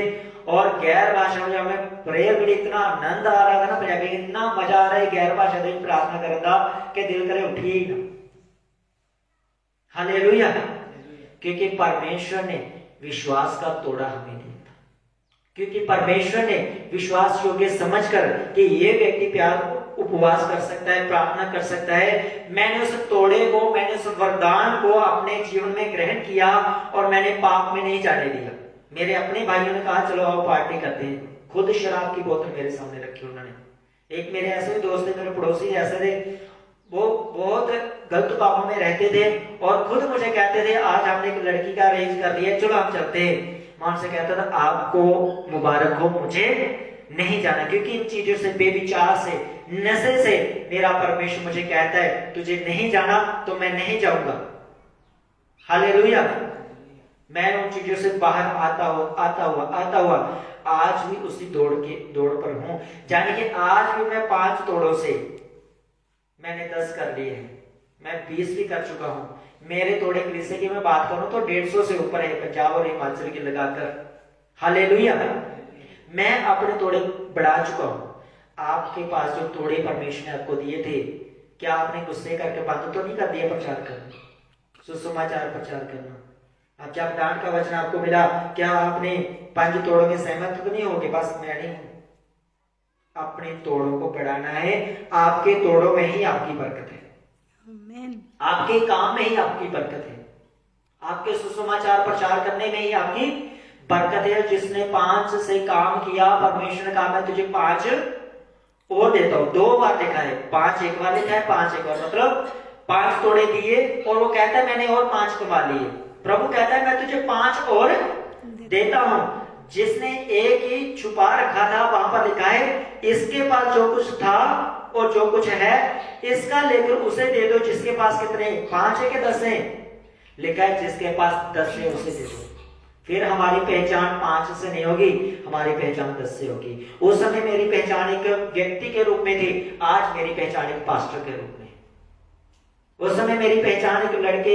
और गैर भाषा में हमें प्रेयर में इतना आनंद आ रहा था ना, पंजाबी इतना मजा आ रहा है गैर भाषा में प्रार्थना कर रहा था कि दिल करे उठी ना। हालेलुया। क्योंकि परमेश्वर ने विश्वास का तोड़ा हमें दिया था, क्योंकि परमेश्वर ने विश्वास योग्य समझकर कि ये व्यक्ति प्यार उपवास कर सकता है, प्रार्थना कर सकता है, मैंने उस तोड़े को, मैंने उस वरदान को अपने जीवन में ग्रहण किया, और मैंने पाप में नहीं जाने दिया। मेरे अपने भाइयों ने कहा चलो आओ पार्टी करते हैं, खुद शराब की बोतल मेरे सामने रखी उन्होंने। एक मेरे ऐसे दोस्त थे, मेरे पड़ोसी ऐसे थे, वो बहुत गलत कामों में रहते थे, और खुद मुझे कहते थे आज हमने एक लड़की का अरेंज कर दिया, चलो हम चलते हैं। मैं उनसे कहता था आपको मुबारक हो, मुझे नहीं जाना, क्योंकि इन चीजों से, बेविचार से, नशे से मेरा परमेश्वर मुझे कहता है तुझे नहीं जाना, तो मैं नहीं जाऊंगा। हालेलुया। मैं उन चीजों से बाहर आता हुआ आज भी उसी दौड़ पर हूं। यानी कि आज भी मैं 5 तोड़ों से, मैंने 10 कर लिए हैं, मैं 20 भी कर चुका हूं। मेरे तोड़े के विषय की मैं बात करूं तो 150 से ऊपर है, पंजाब और हिमाचल के लगाकर। हालेलुया। मैं अपने तोड़े बढ़ा चुका हूं। आपके पास जो तोड़े परमेश्वर ने आपको दिए थे, क्या आपने गुस्से करके बंद तो नहीं कर दिया प्रचार करना, सुसमाचार प्रचार करना? अब जब डांट का वचन आपको मिला, क्या आपने 5 तोड़ों में सहमत तो नहीं होगे बस मैं नहीं हूं? अपने तोड़ों को बढ़ाना है। आपके तोड़ों में ही आपकी बरकत है, आपके काम में ही आपकी बरकत है, आपके सुसमाचार प्रचार करने में ही आपकी बरकत है। जिसने 5 से काम किया, परमेश्वर ने कहा मैं तुझे 5 और देता हूं। 2 बार लिखा है, 5 एक बार लिखा है, 5 एक बार, मतलब 5 तोड़े दिए, और वो कहता है मैंने और 5 कमा लिए। प्रभु कहता है मैं तुझे 5 और देता हूं। जिसने एक ही छुपा रखा था, वहां पर लिखा है इसके पास जो कुछ था और जो कुछ है इसका लेकर उसे दे दो। जिसके पास कितने, 5 है कि 10 है? लिखा है जिसके पास 10 है उसे दे दो। फिर हमारी पहचान 5 से नहीं होगी, हमारी पहचान 10 से होगी। उस समय मेरी पहचान एक व्यक्ति के रूप में थी, आज मेरी पहचान एक पास्टर के रूप में। उस समय मेरी पहचान एक लड़के,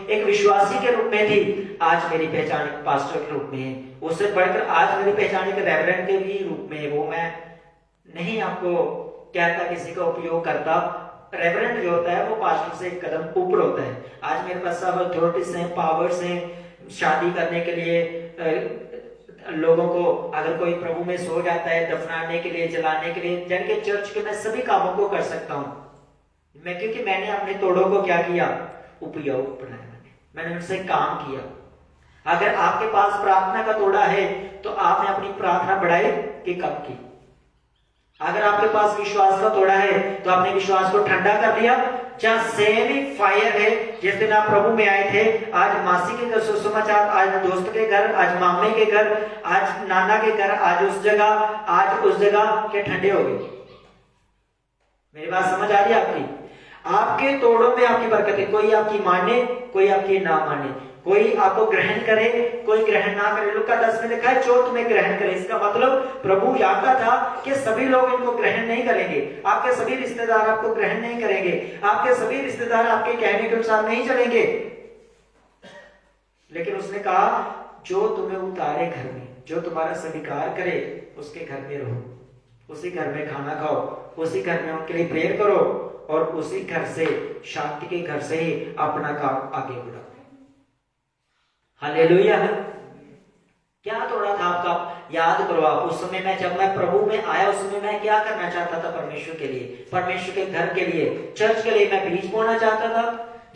एक विश्वासी के रूप में थी, आज मेरी पहचान एक पास्टर के रूप में है। उससे बढ़कर आज मेरी पहचान एक रेवरेंड के भी रूप में है। वो मैं नहीं आपको कहता, किसी का उपयोग करता। रेवरेंड जो होता है वो पास्टर से एक कदम ऊपर होता है। आज मेरे पास सब अथॉरिटीज हैं, पावर्स हैं, शादी करने के लिए लोगों को, अगर कोई प्रभु में सो जाता है, दफनाने के लिए, जलाने के लिए, जन के चर्च के मैं सभी कामों को कर सकता हूं मैं, क्योंकि मैंने अपने तोड़ों को क्या किया, उपयोग बनाया, मैंने उनसे काम किया। अगर आपके पास प्रार्थना का तोड़ा है तो आपने अपनी प्रार्थना बढ़ाई कि कम की? अगर आपके पास विश्वास का तोड़ा है तो आपने विश्वास को ठंडा कर दिया। जहां सेम ही फायर है, जिस दिन आप प्रभु में आए थे, आज मासी के घर सुसमाचार, आज दोस्त के घर, आज मामे के घर, आज नाना के घर, आज उस जगह, आज उस जगह के ठंडे हो गए। मेरी बात समझ आ रही है आपकी? आपके तोड़ों में आपकी बरकत है। कोई आपकी माने, कोई आपकी ना माने, कोई आपको ग्रहण करे, कोई ग्रहण ना करे। लूका 10 में लिखा है जो तुम्हें ग्रहण करे। इसका मतलब प्रभु जानता था कि सभी लोग इनको ग्रहण नहीं करेंगे, आपके सभी रिश्तेदार आपको ग्रहण नहीं करेंगे, आपके सभी रिश्तेदार आपके कहने के अनुसार नहीं चलेंगे। लेकिन उसने कहा जो तुम्हें उतारे घर में, जो तुम्हारा स्वीकार करे, उसके घर में रहो, उसी घर में खाना खाओ, उसी घर में उनके लिए प्रेयर करो, और उसी घर से, शांति के घर से ही अपना काम आगे बढ़ाओ। हालेलुया। क्या तोड़ा था आपका? याद करो आप उस समय में, जब मैं प्रभु में आया उस समय मैं क्या करना चाहता था परमेश्वर के लिए, परमेश्वर के घर के लिए, चर्च के लिए मैं बीज बोना चाहता था,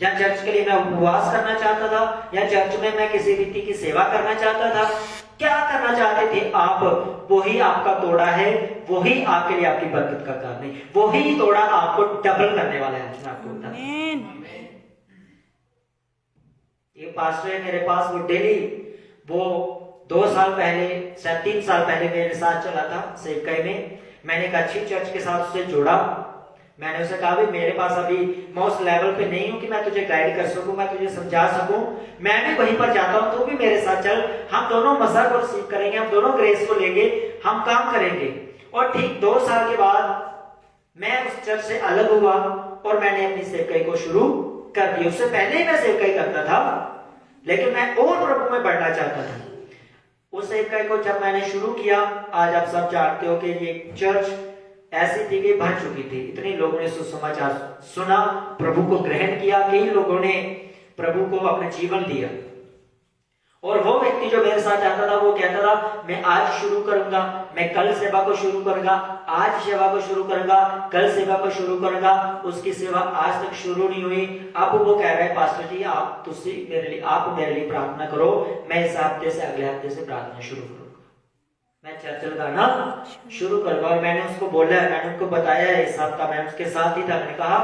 या चर्च के लिए मैं उपवास करना चाहता था, या चर्च में मैं किसी व्यक्ति की सेवा करना चाहता था। क्या करना चाहते थे आप? वही आपका तोड़ा है, वही आपके लिए आपकी बरकत का कारण है, वही तोड़ा आपको डबल करने वाला है। आपको ये पास्टर है मेरे पास, वो डेली, वो 2 साल पहले, शायद 3 साल पहले मेरे साथ चला था सेवकाई में। मैंने एक अच्छी चर्च के साथ उसे जोड़ा। मैंने उसे कहा भी मेरे पास अभी मैं उस लेवल पे नहीं हूं कि मैं तुझे गाइड कर सकूं, मैं तुझे समझा सकूं, मैं भी वहीं पर जाता हूं, तू भी मेरे साथ चल, हम दोनों मजाक और सीख करेंगे, हम दोनों ग्रेस को लेंगे, हम काम करेंगे। और ठीक 2 साल के बाद मैं उस चर्च से अलग हुआ और मैंने अपनी सेवकाई को शुरू कर दी। उससे पहले मैं सेवकाई करता था, लेकिन मैं और प्रभु में बढ़ना चाहता था। उस सेवकाई को जब मैंने शुरू किया, आज आप सब जानते हो कि ये चर्च ऐसी थी कि भर चुकी थी। इतने लोगों ने सुसमाचार सुना, प्रभु को ग्रहण किया, कई लोगों ने प्रभु को अपना जीवन दिया। और वो व्यक्ति जो मेरे साथ जाता था वो कहता था मैं आज शुरू करूंगा, मैं कल सेवा को शुरू करूंगा, आज सेवा को शुरू करूंगा, कल सेवा को शुरू करूंगा। उसकी सेवा आज तक शुरू नहीं हुई। अब वो कह रहा है पास्टर जी आप मेरे लिए प्रार्थना करो, मैं इस हफ्ते से अगले हफ्ते से प्रार्थना शुरू करूंगा, मैं चर्च लगाना शुरू करूंगा। और मैंने उसको बोला, मैंने उनको बताया, इस हफ्ता मैं उसके साथ ही था, मैंने कहा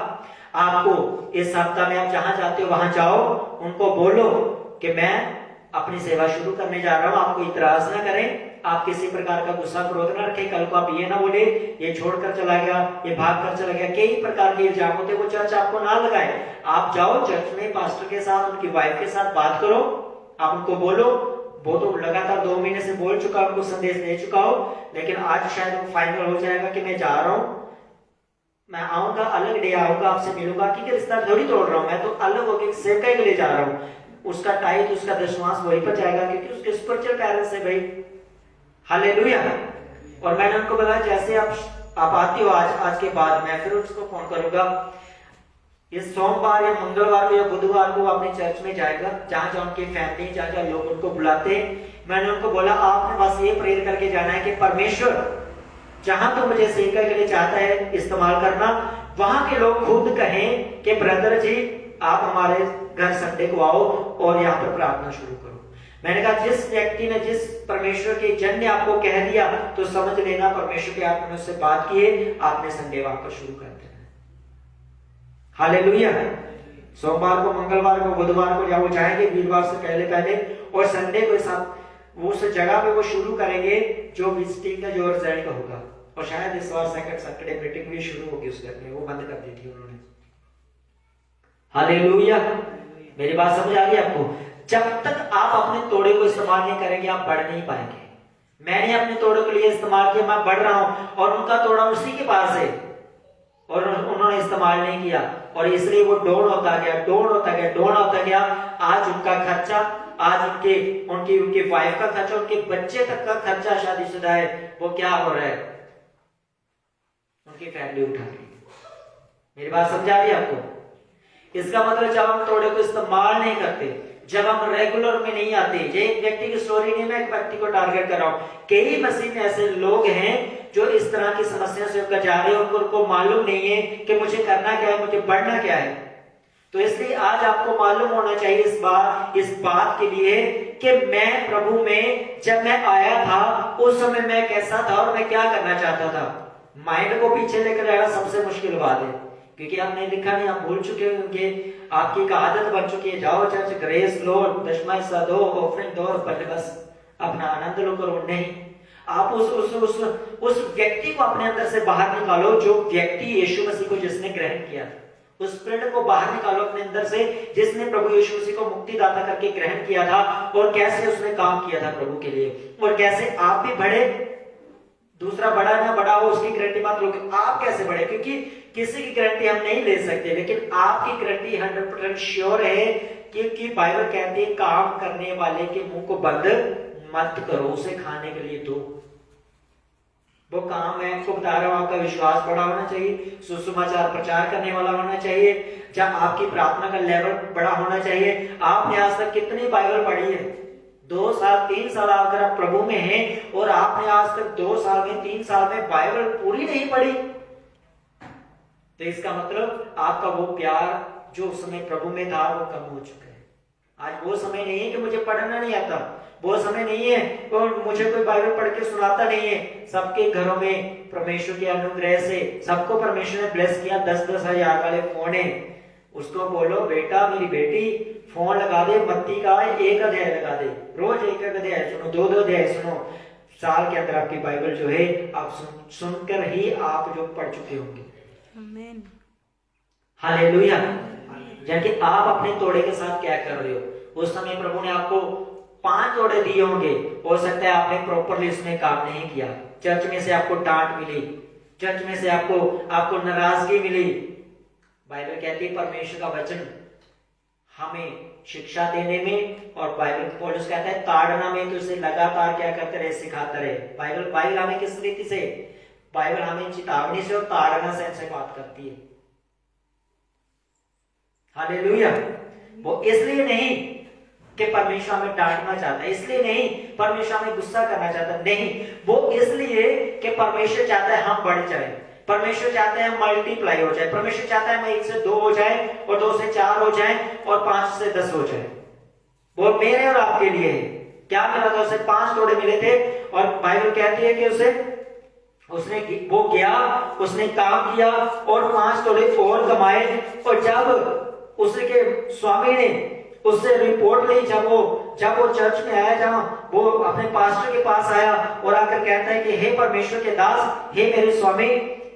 आपको इस हफ्ता में आप जहां जाते हो वहां जाओ, उनको बोलो कि मैं अपनी सेवा शुरू करने जा रहा हूं, आपको इतराज ना करें, आप किसी प्रकार का गुस्सा क्रोध ना रखें, कल को आप ये ना बोले ये छोड़कर चला गया, ये भाग कर चला गया, कई प्रकार के इल्जाम होते, वो चर्च आपको ना लगाए। आप जाओ चर्च में पास्टर के साथ, उनकी वाइफ के साथ बात करो, आप उनको बोलो। वो तो लगातार 2 महीने से बोल चुका, उनको संदेश दे चुका हो, लेकिन आज शायद वो फाइनल हो जाएगा कि मैं जा रहा हूं, मैं आऊंगा, अलग डे आऊंगा, आपसे मिलूंगा, क्योंकि रिश्ता थोड़ी तोड़ रहा हूं, मैं तो अलग होकर सेवकाई के लिए जा रहा हूं। उसका टाइट, उसका दशमांश वहीं पर जाएगा, क्योंकि उसके स्पिरिचुअल पेरेंट्स है भाई। हालेलुया। और मैंने उनको बताया जैसे आप आती हो आज के बाद मैं फिर उसको फोन करूंगा, इस सोमवार या मंगलवार को या बुधवार को अपने चर्च में जाएगा, जहां जहां उनकी फैमिली, जहां जहां लोग उनको बुलाते हैं। मैंने उनको बोला आपने बस ये प्रेयर करके जाना है कि परमेश्वर जहां तो मुझे सेवकाई के लिए चाहता है इस्तेमाल करना, वहां के लोग खुद कहें कि ब्रदर जी आप हमारे घर संडे को आओ और यहाँ पर प्रार्थना शुरू करो। मैंने कहा जिस व्यक्ति ने, जिस परमेश्वर के जन ने आपको कह दिया तो समझ लेना परमेश्वर के आत्मा ने उससे बात की है, आपने संडे वहां पर शुरू कर देना। हालेलुया। सोमवार को, मंगलवार को, बुधवार को या वो जाएंगे वीरवार से पहले और संडे को साथ उस जगह पे वो शुरू करेंगे जो विजिटिंग का, जो रिजल्ट का होगा। और शायद इस बार सेकंड सैटरडे मीटिंग भी शुरू होगी उस घर में, वो बंद कर दी थी उन्होंने। हालेलुया। मेरी बात समझ आ गई आपको? जब तक आप अपने तोड़े को इस्तेमाल नहीं करेंगे आप बढ़ नहीं पाएंगे। मैंने अपने तोड़े के लिए इस्तेमाल किया, मैं बढ़ रहा हूं, और उनका तोड़ा उसी के पास है और उन्होंने इस्तेमाल नहीं किया, और इसलिए वो डाउन होता गया। आज उनका खर्चा, आज उनकी वाइफ का खर्चा, उनके बच्चे तक का खर्चा शादीशुदा है, वो क्या हो रहा है, उनकी फैमिली उठा रही है। मेरी बात समझ आ रही है आपको? इसका मतलब जब हम तोड़े को इस्तेमाल नहीं करते, जब हम रेगुलर में नहीं आते, ये एक व्यक्ति की स्टोरी नहीं, मैं एक व्यक्ति को टारगेट कर रहा हूं। कई मसीह में ऐसे लोग हैं जो इस तरह की समस्या से होकर जा रहे हैं, उनको मालूम नहीं है कि मुझे करना क्या है, मुझे बढ़ना क्या है। तो इसलिए आज आपको मालूम होना चाहिए इस बात के लिए कि मैं प्रभु में जब मैं आया था उस समय मैं कैसा था और मैं क्या करना चाहता था। माइंड को पीछे लेकर आना सबसे मुश्किल बात है, क्योंकि आपने लिखा नहीं, आप भूल चुके होंगे, आपकी एक आदत बन चुकी है, जाओ चर्च, ग्रेस लो, दशमा हिस्सा दो, ऑफरिंग दो, बस अपना आनंद लो करो। नहीं, आप उस व्यक्ति को अपने अंदर से बाहर निकालो, जो व्यक्ति यीशु मसीह को जिसने ग्रहण किया, उस स्पिरिट को बाहर निकालो अपने अंदर से, जिसने प्रभु यीशु मसीह को मुक्तिदाता करके ग्रहण किया था, और कैसे उसने काम किया था प्रभु के लिए, और कैसे आप भी बढ़े। दूसरा बड़ा ना बड़ा हो उसकी गारंटी मत लो, आप कैसे बढ़े, क्योंकि किसी की गारंटी हम नहीं ले सकते, लेकिन आपकी गारंटी 100% श्योर है, क्योंकि बाइबल कहती है काम करने वाले के मुंह को बंद मत करो, उसे खाने के लिए दो। वो काम है, आपको बता रहा हूं, आपका विश्वास बड़ा होना चाहिए, सुसमाचार प्रचार करने वाला होना चाहिए, जब आपकी प्रार्थना का लेवल बड़ा होना चाहिए। आपने आज तक कितनी बाइबल पढ़ी है, 2 साल 3 साल अगर आप प्रभु में हैं और आपने आज तक 2 साल में 3 साल में बाइबल पूरी नहीं पढ़ी, तो इसका मतलब आपका वो प्यार जो उस समय प्रभु में था वो कम हो चुका है। आज वो समय नहीं है कि मुझे पढ़ना नहीं आता, वो समय नहीं है और मुझे कोई बाइबल पढ़ के सुनाता नहीं है। सबके घरों में परमेश्वर के अनुग्रह से सबको परमेश्वर ने ब्लेस किया। 10-10 हजार वाले फोन है, उसको बोलो बेटा मेरी बेटी फोन लगा दे, मत्ती का 1 अध्याय लगा दे, रोज 1 अध्याय सुनो, 2 अध्याय सुनो। साल के अंदर आपकी बाइबल जो है आप सुनकर ही आप जो पढ़ चुके होंगे। आमीन, हालेलुया। यानी आप अपने तोड़े के साथ क्या कर रहे हो। उस समय प्रभु ने आपको 5 तोड़े दिए होंगे, हो सकता है आपने प्रॉपरली उसमें काम नहीं किया। चर्च में से आपको डांट मिली, चर्च में से आपको नाराजगी मिली। बाइबल कहती है परमेश्वर का वचन हमें शिक्षा देने में, और बाइबल पौलुस कहता है ताड़ना में, तो उसे लगातार क्या करते रहे, सिखाते रहे। बाइबल हमें किस रीति से, बाइबल हमें चेतावनी से और ताड़ना से बात करती है। हालेलुया। वो इसलिए नहीं कि परमेश्वर हमें डांटना चाहता है, इसलिए नहीं परमेश्वर हमें गुस्सा करना चाहता, नहीं, वो इसलिए कि परमेश्वर चाहता है हम बढ़ जाए, परमेश्वर चाहता है हम मल्टीप्लाई हो जाए, परमेश्वर चाहता है हम 1 से 2 हो जाए और 2 से 4 हो जाए और 5 से 10 हो जाए। वो मेरे और आपके लिए है। क्या मिला था उसे? 5 तोड़े मिले थे, और बाइबल कहती है कि उसने वो गया, उसने काम किया और 5 तोड़े और कमाए। और जब उसके स्वामी ने उससे रिपोर्ट ली, जब वो चर्च में आया, जहां वो अपने पास्टर के पास आया और आकर कहता है कि हे परमेश्वर के दास, हे मेरे स्वामी,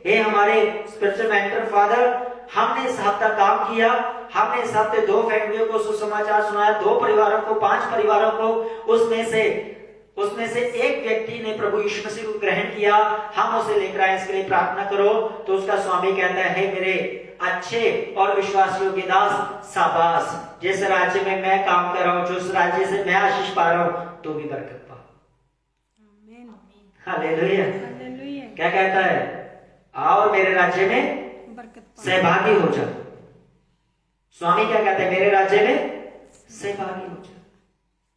हे हमारे स्पिरिचुअल मेंटर फादर, हमने इस हफ्ता काम किया, हमने इस हफ्ते 2 फैमिलियों को सुसमाचार सुनाया, 2 परिवारों को, 5 परिवारों को, उसमें से एक व्यक्ति ने प्रभु यीशु मसीह को ग्रहण किया, हम उसे लेकर आए, इसके लिए प्रार्थना करो। तो उसका स्वामी कहता है, हे मेरे अच्छे और विश्वासियों के दास, शाबाश, जिस राज्य में मैं काम कर रहा हूं, जिस राज्य से मैं आशीष पा रहा हूं, तो भी बरकत पा। हालेलुया। क्या कहता है? आओ मेरे राज्य में सहभागी हो जाओ। स्वामी क्या कहते हैं? मेरे राज्य में सहभागी हो जाओ।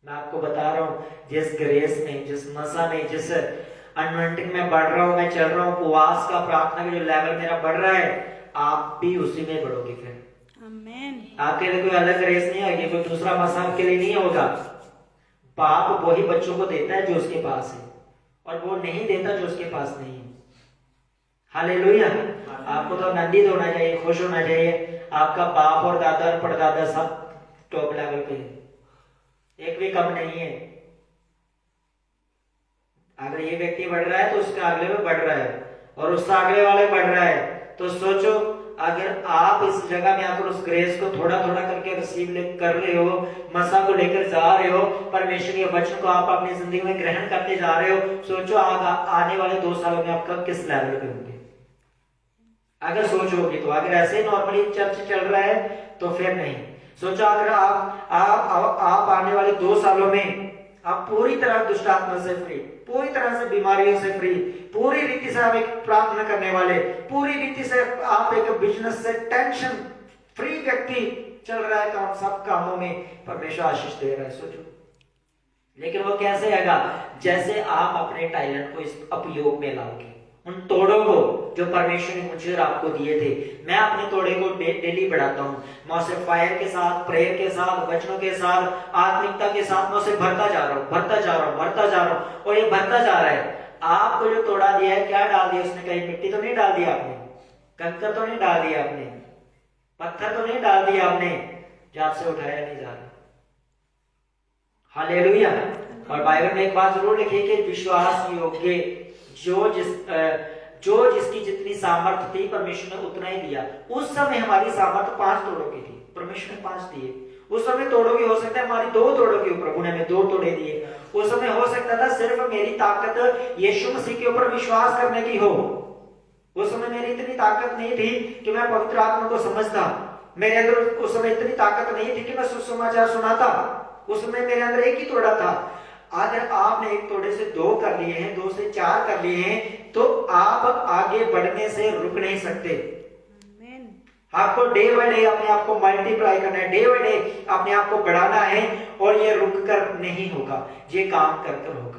मैं आपको बता रहा हूं, जिस ग्रेस में, जिस मसा में, जिस अनॉइंटिंग में बढ़ रहा हूं, मैं चल रहा हूं, उपवास का, प्रार्थना का जो लेवल मेरा बढ़ रहा है, आप भी उसी में बढ़ोगे। फिर आमीन। आपके लिए कोई अलग ग्रेस नहीं आएगी, कोई दूसरा मसा आपके लिए नहीं होगा। बाप वही बच्चों को देता है जो उसके पास है, और वो नहीं देता जो उसके पास नहीं है। हालेलुया। आपको तो आनंदित होना चाहिए, खुश होना चाहिए। आपका बाप और दादा और परदादा सब टॉप लेवल पे, एक भी कम नहीं है। अगर ये व्यक्ति बढ़ रहा है तो उसका अगले में बढ़ रहा है, और उसका अगले वाले बढ़ रहा है। तो सोचो, अगर आप इस जगह में आकर उस ग्रेस को थोड़ा थोड़ा करके रिसीव कर रहे हो, मसा को लेकर जा रहे हो, परमेश्वर के वचन को आप अपनी जिंदगी में ग्रहण करते जा रहे हो, सोचो आने वाले 2 सालों में आपका किस लेवल पे होंगे। अगर सोचोगे तो, अगर ऐसे नॉर्मली चर्च चल रहा है तो फिर नहीं। सोचो अगर आप आने वाले 2 सालों में आप पूरी तरह दुष्ट आत्मा से फ्री, पूरी तरह से बीमारियों से फ्री, पूरी रीति से आप एक प्रार्थना करने वाले, पूरी रीति से आप एक बिजनेस से टेंशन फ्री व्यक्ति चल रहा है, काम सब कामों में परमेश्वर आशीष दे रहा है। सोचो, लेकिन वो कैसे आएगा? जैसे आप अपने टैलेंट को इस उपयोग में लाओगे, उन तोड़ों को जो परमेश्वर ने मुझे और आपको दिए थे। मैं अपने तोड़े को डेली बढ़ाता हूँ, मैं उसे फायर के साथ, प्रेयर के साथ, वचनों के साथ, आत्मिकता के साथ मैं उसे भरता जा रहा हूँ, भरता जा रहा हूँ, भरता जा रहा हूँ, और ये भरता जा रहा है। आपको जो तोड़ा दिया है, क्या डाल दिया उसने? कहीं मिट्टी तो नहीं डाल दिया आपने, कंकर तो नहीं डाल दिया आपने, पत्थर तो नहीं डाल दिया आपने, जो आपसे उठाया नहीं जा रहा। हालेलुया। और बाइबल में एक बात जरूर लिखी कि विश्वास योग्य जो जिसकी जितनी सामर्थ्य थी परमेश्वर ने उतना ही दिया। उस समय हमारी सामर्थ्य 5 तोड़ों की थी, परमेश्वर ने 5 दिए। उस समय तोड़ों की हो सकता है हमारी 2 तोड़ों की, प्रभु ने हमें 2 तोड़े दिए। उस समय हो सकता था सिर्फ मेरी ताकत यीशु मसीह के ऊपर विश्वास करने की हो। उस समय मेरी इतनी ताकत नहीं थी कि मैं पवित्र आत्मा को समझता, मेरे अंदर उस समय इतनी ताकत नहीं थी कि मैं सुसमाचार सुनाता। उस समय मेरे अंदर एक ही तोड़ा था। अगर आपने 1 तोड़े से 2 कर लिए हैं, 2 से 4 कर लिए हैं, तो आप आगे बढ़ने से रुक नहीं सकते। आपको डे बाय डे अपने आप को मल्टीप्लाई करना है, डे बाय डे अपने आप को बढ़ाना है, और ये रुक कर नहीं होगा, ये काम कर कर होगा।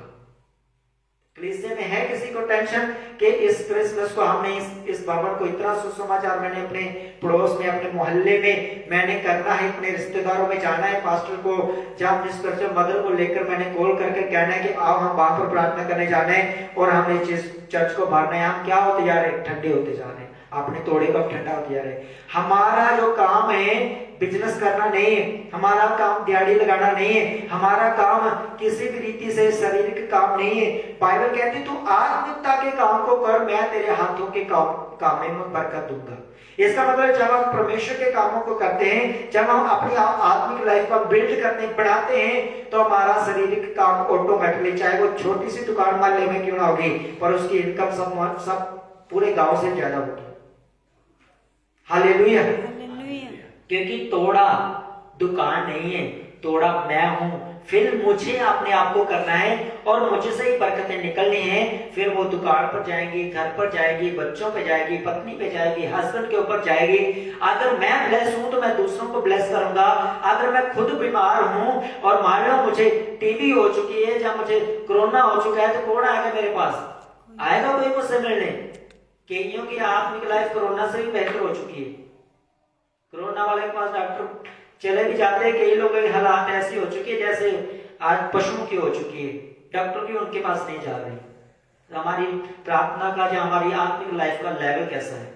कलीसिया में है किसी को टेंशन कि इस क्रिसमस को हमने इस भवन को इतना सुसमाचार मैंने अपने पड़ोस में, अपने मोहल्ले में मैंने करना है, अपने रिश्तेदारों में जाना है, पास्टर को या अपने स्पिरिचुअल मदर को लेकर मैंने कॉल करके कहना है कि आओ हम वहां पर प्रार्थना करने जाना है और हमें जिस चर्च को भरना है। हम क्या होते जा रहे हैं? ठंडे होते जा रहे हैं, अपने तोड़े को ठंडा होते जा रहे हैं। हमारा जो काम है बिजनेस करना नहीं है, हमारा काम दिहाड़ी लगाना नहीं है, हमारा काम किसी भी रीति से शारीरिक काम नहीं है। बाइबल कहती तू आत्मिकता के काम को कर, मैं तेरे हाथों के काम में बरकत दूंगा। इसका मतलब जब हम परमेश्वर के कामों को करते हैं, जब हम अपनी आत्मिक लाइफ को बिल्ड करने बढ़ाते हैं, तो हमारा शारीरिक काम ऑटोमेटिकली, चाहे वो छोटी सी दुकान मोहल्ले में क्यों ना होगी, पर उसकी इनकम सब पूरे गांव से ज्यादा होगी। हालेलुया। क्योंकि तोड़ा दुकान नहीं है, तोड़ा मैं हूं। फिर मुझे अपने आप को करना है और मुझे से ही बरकतें निकलनी है। फिर वो दुकान पर जाएंगी, घर पर जाएगी, बच्चों पे जाएगी, पत्नी पे जाएगी, हस्बैंड के ऊपर जाएगी। अगर मैं ब्लेस हूं तो मैं दूसरों को ब्लेस करूंगा। अगर मैं खुद बीमार हूं और मान लो मुझे टीबी हो चुकी है या मुझे कोरोना हो चुका है, तो कौन आएगा मेरे पास? आएगा कोई मुझसे मिलने? कईयों की आत्मिक लाइफ कोरोना से भी बेहतर हो चुकी है। कोरोना वाले के पास डॉक्टर चले भी जाते हैं, कई लोगों की हालात ऐसी हो चुकी है जैसे आज पशुओं की हो चुकी है, डॉक्टर भी उनके पास नहीं जा रहे। तो हमारी प्रार्थना का या हमारी आत्मिक लाइफ का लेवल कैसा है?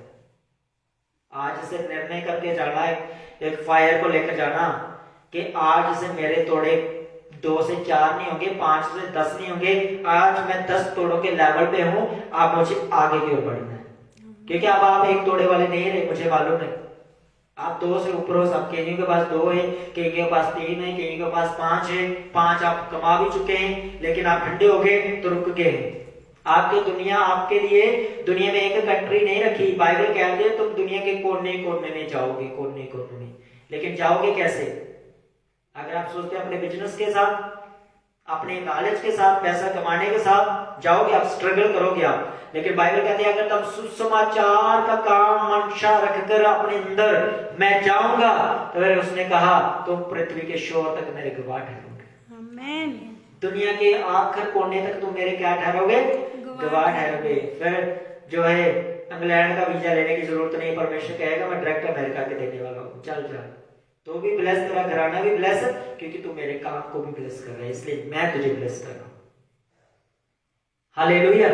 आज से निर्णय करके जाना है, एक फायर को लेकर जाना कि आज से मेरे तोड़े 2 से 4 नहीं होंगे, 5 से 10 नहीं होंगे, आज मैं 10 तोड़ों के लेवल पे हूं, आप मुझे आगे की ओर बढ़ना है। क्योंकि अब आप एक तोड़े वाले नहीं रहे, मुझे मालूम है आप 2 से ऊपर हो। सब कईयों के पास 2 है, कईयों के पास 3 है, कईयों के पास 5 है। 5 आप कमा भी चुके हैं, लेकिन आप ठंडे हो गए तो रुक गए हैं। आपकी दुनिया आपके लिए दुनिया में एक कंट्री नहीं रखी। बाइबल कहती है तुम दुनिया के कोने कोने में जाओगे, कोने कोने में। लेकिन जाओगे कैसे? अगर आप सोचते हैं अपने बिजनेस के साथ, अपने नॉलेज के साथ, पैसा कमाने के साथ जाओगे, आप स्ट्रगल करोगे आप। लेकिन बाइबल कहती है अगर तुम सुसमाचार का काम मंशा रखकर अपने अंदर मैं जाऊंगा, तो फिर उसने कहा तुम पृथ्वी के शोर तक मेरे गवाह ठहरोगे। आमीन। दुनिया के आखिर कोने तक तुम मेरे क्या ठहरोगे? गवाह ठहरोगे। फिर जो है इंग्लैंड का वीजा लेने की जरूरत नहीं, परमेश्वर कहेगा मैं डायरेक्ट अमेरिका के देने वाला हूँ, चल जा। तो भी ब्लेस, तेरा घराना भी ब्लेस, क्योंकि तू मेरे काम को भी ब्लेस कर रहा है, इसलिए मैं तुझे ब्लेस कर रहा हूं। हालेलुया।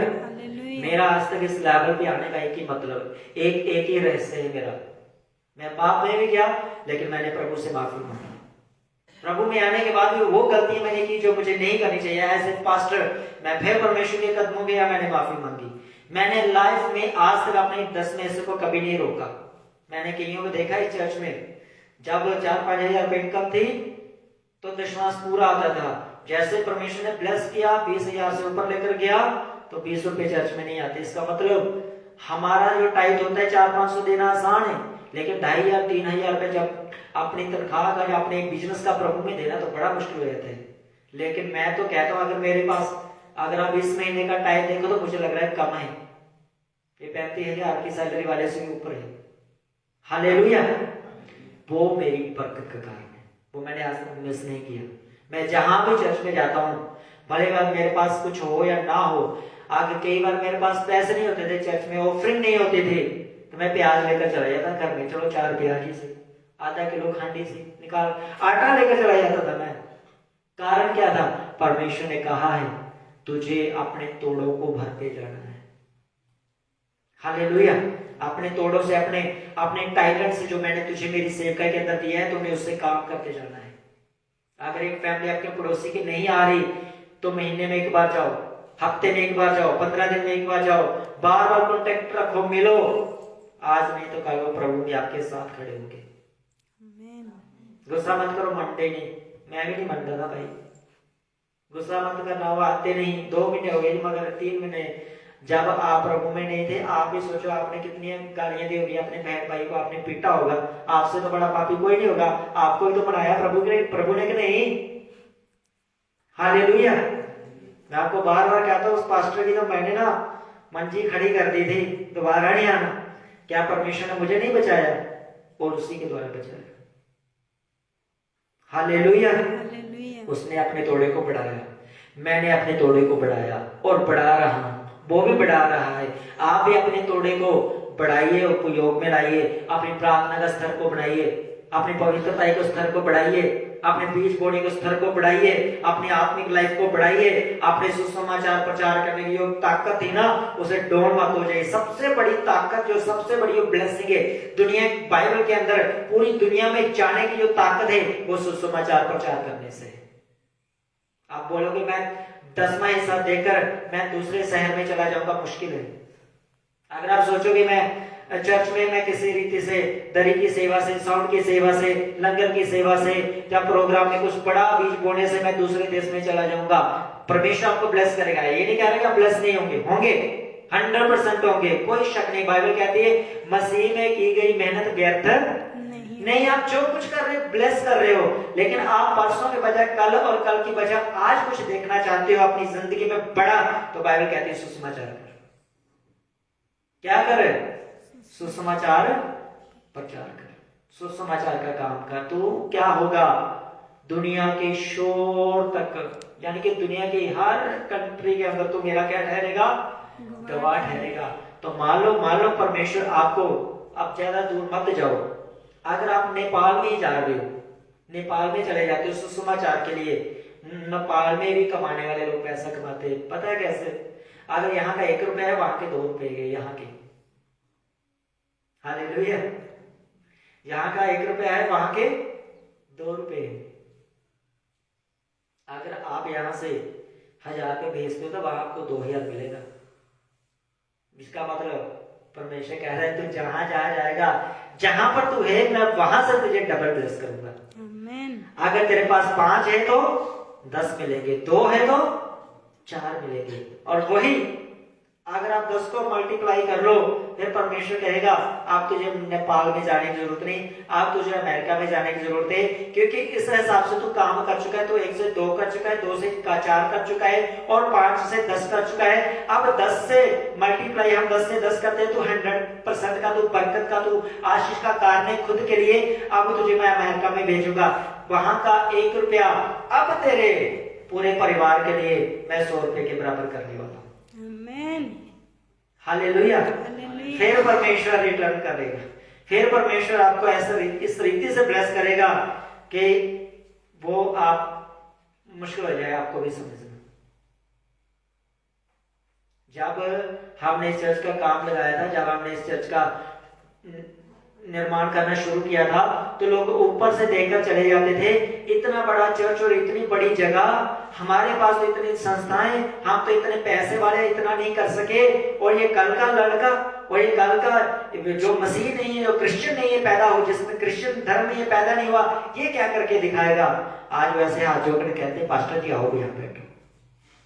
मेरा आज तक इस लेवल पे आने का एक ही मतलब, एक ही रहस्य है मेरा। मैं पाप में भी गया, लेकिन मैंने प्रभु से माफी मांगी। प्रभु में आने के बाद भी वो गलतियां मैंने की जो मुझे नहीं करनी चाहिए। एज ए पास्टर मैं फिर परमेश्वर के कदमों में मैंने माफी मांगी। मैंने लाइफ में आज तक अपने 10 में से को कभी नहीं रोका। मैंने कईयों को देखा इस चर्च में, जब 4-5 हजार रुपए इनकम थी तो दशमांश पूरा आता था। जैसे परमेश्वर ने ब्लेस किया, 20,000 से ऊपर लेकर गया, तो 20 रुपए चर्च में नहीं आते। इसका मतलब हमारा जो टाइट होता है 400-500 देना आसान है, लेकिन 2,500-3,000 रुपए जब अपनी तनख्वाह का या अपने बिजनेस का प्रभु में देना तो बड़ा मुश्किल हो जाता है। लेकिन मैं तो कहता हूं, अगर मेरे पास, अगर आप इस महीने का टाइम देखो तो मुझे लग रहा है कम है, ये 35,000 की सैलरी वाले से भी ऊपर है। हालेलुया। वो मेरी बरकत का कारण है, वो मैंने आज तक मिस नहीं किया। मैं जहां भी चर्च में जाता हूँ, भले मेरे पास कुछ हो या ना हो, आगे कई बार मेरे पास पैसे नहीं होते थे, चर्च में ऑफरिंग नहीं होती थी, तो मैं प्याज लेकर चला जाता घर में। चलो 4 प्याज ही से, आधा किलो खंडी से निकाल आटा लेकर चला जाता था मैं। कारण क्या था? परमेश्वर ने कहा है तुझे अपने तोड़ों को भरते जाना है। हालेलुया। अपने तोड़ों से, अपने टैलेंट से जो मैंने तुझे मेरी सेवकाई के अंदर दिया है, तुम्हें उससे काम करते जाना है। अगर एक फैमिली आपके पड़ोसी की नहीं आ रही तो महीने में एक बार जाओ, हफ्ते में एक बार जाओ, 15 दिन में एक बार जाओ, बार बार कॉन्टेक्ट रखो, मिलो। आज नहीं तो कल वो प्रभु भी आपके साथ खड़े होंगे। गुस्सा मत करो, मंडे नहीं, मैं भी नहीं मंडा था भाई। गुस्सा मत करना, वो आते नहीं। 2 महीने हो गए मगर 3 महीने जब आप प्रभु में नहीं थे। आप भी सोचो आपने कितनी गालियां दी होगी अपने बहन भाई को, आपने पीटा होगा। आपसे तो बड़ा पापी कोई नहीं होगा, आपको ही तो बनाया प्रभु ने कि नहीं। हालेलुया। मैं आपको बार बार कहता हूँ, उस पास्टर की तो मैंने ना मंजी खड़ी कर दी थी, दोबारा नहीं आना। क्या परमेश्वर ने मुझे नहीं बचाया और उसी के द्वारा बचाया। हालेलुया। हालेलुया। उसने अपने तोड़े को बढ़ाया, मैंने अपने तोड़े को बढ़ाया और बढ़ा रहा हूं, वो भी बढ़ा रहा है। आप भी अपने तोड़े को बढ़ाइए, उपयोग में लाइए, अपनी प्रार्थना का स्तर को बढ़ाइए, अपनी पवित्रता के स्तर को बढ़ाइए, अपने बीज बोने के स्तर को बढ़ाइए, अपनी आत्मिक लाइफ को बढ़ाइए। अपने सुसमाचार प्रचार करने की जो ताकत थी ना, उसे डोन मत हो जाए। सबसे बड़ी ताकत, जो सबसे बड़ी ब्लेसिंग है दुनिया, बाइबल के अंदर पूरी दुनिया में जाने की जो ताकत है, वो सुसमाचार प्रचार करने से। आप बोलोगे मैं 10वां हिस्सा देकर मैं दूसरे शहर में चला जाऊंगा, मुश्किल है। अगर आप सोचोगे मैं चर्च में मैं किसी रीति से दरी की सेवा से, साउंड की सेवा से, लंगर की सेवा से या प्रोग्राम में कुछ बड़ा बीज बोने से मैं दूसरे देश में चला जाऊंगा, परमेश्वर आपको ब्लेस करेगा। ये नहीं कह रहा कि आप ब्लेस नहीं होंगे, होंगे 100% होंगे, कोई शक नहीं। बाइबल कहती है मसीह में की गई मेहनत व्यर्थ नहीं। आप जो कुछ कर रहे हो ब्लेस कर रहे हो, लेकिन आप परसों के बजाय कल और कल की बजाय आज कुछ देखना चाहते हो अपनी जिंदगी में बड़ा, तो बाइबल कहती है सुसमाचार कर। क्या कर? सुसमाचार प्रचार कर, सुसमाचार का काम कर। तो क्या होगा? दुनिया के शोर तक, यानी कि दुनिया की हर कंट्री के अंदर तो मेरा क्या ठहरेगा? गवाह ठहरेगा। तो मान लो परमेश्वर आपको, अब ज्यादा दूर मत जाओ। अगर आप नेपाल में ही जा रहे हो, नेपाल में चले जाते हो सुसमाचार के लिए, नेपाल में भी कमाने वाले लोग पैसा कमाते हैं। पता है कैसे? अगर यहाँ का 1 रुपया है, वहां के 2 रुपए गए यहाँ के। हालेलुया। यहाँ का 1 रुपया है, वहां के 2 रुपए। अगर आप यहाँ से 1000 पे भेजते हो तो वहां आपको 2000 मिलेगा। इसका मतलब परमेश्वर कह रहा है तू जहां जाएगा, जहां पर तू है, मैं वहां से तुझे डबल ब्लेस करूंगा। आमीन। अगर तेरे पास 5 है तो 10 मिलेंगे, 2 है तो 4 मिलेंगे। और वही अगर आप 10 को मल्टीप्लाई कर लो, फिर परमेश्वर कहेगा आप तुझे नेपाल में जाने की जरूरत नहीं, आप तुझे अमेरिका में जाने की जरूरत है, क्योंकि इस हिसाब से तू काम कर चुका है। तो 1 से 2 कर चुका है, 2 से 4 कर चुका है, और 5 से 10 कर चुका है। अब 10 से मल्टीप्लाई हम 10 से 10 करते हैं तो 100% का तू बरकत का, तू आशीष का कारण है खुद के लिए। अब तुझे मैं अमेरिका में भेजूंगा, वहां का 1 रुपया अब तेरे पूरे परिवार के लिए मैं 100 रुपए के बराबर करने वाला हूं। हालेलुया। फिर परमेश्वर रिटर्न करेगा, फिर परमेश्वर आपको ऐसा इस रीति से ब्लेस करेगा कि वो आप मुश्किल हो जाए आपको भी समझना। जब हमने इस चर्च का काम लगाया था, जब हमने इस चर्च का निर्माण करना शुरू किया था, तो लोग ऊपर से देखकर चले जाते थे, इतना बड़ा चर्च और इतनी बड़ी जगह, हमारे पास तो इतनी संस्थाएं, हम तो इतने पैसे वाले इतना नहीं कर सके, और ये कल का लड़का, और ये कल का जो मसीह नहीं है, जो क्रिश्चियन नहीं है पैदा हो, जिसमें क्रिश्चियन धर्म में ये पैदा नहीं हुआ, ये क्या करके दिखाएगा। आज वैसे हाथ जोड़कर कहते हैं पास्टर जी आओ यहाँ बैठो।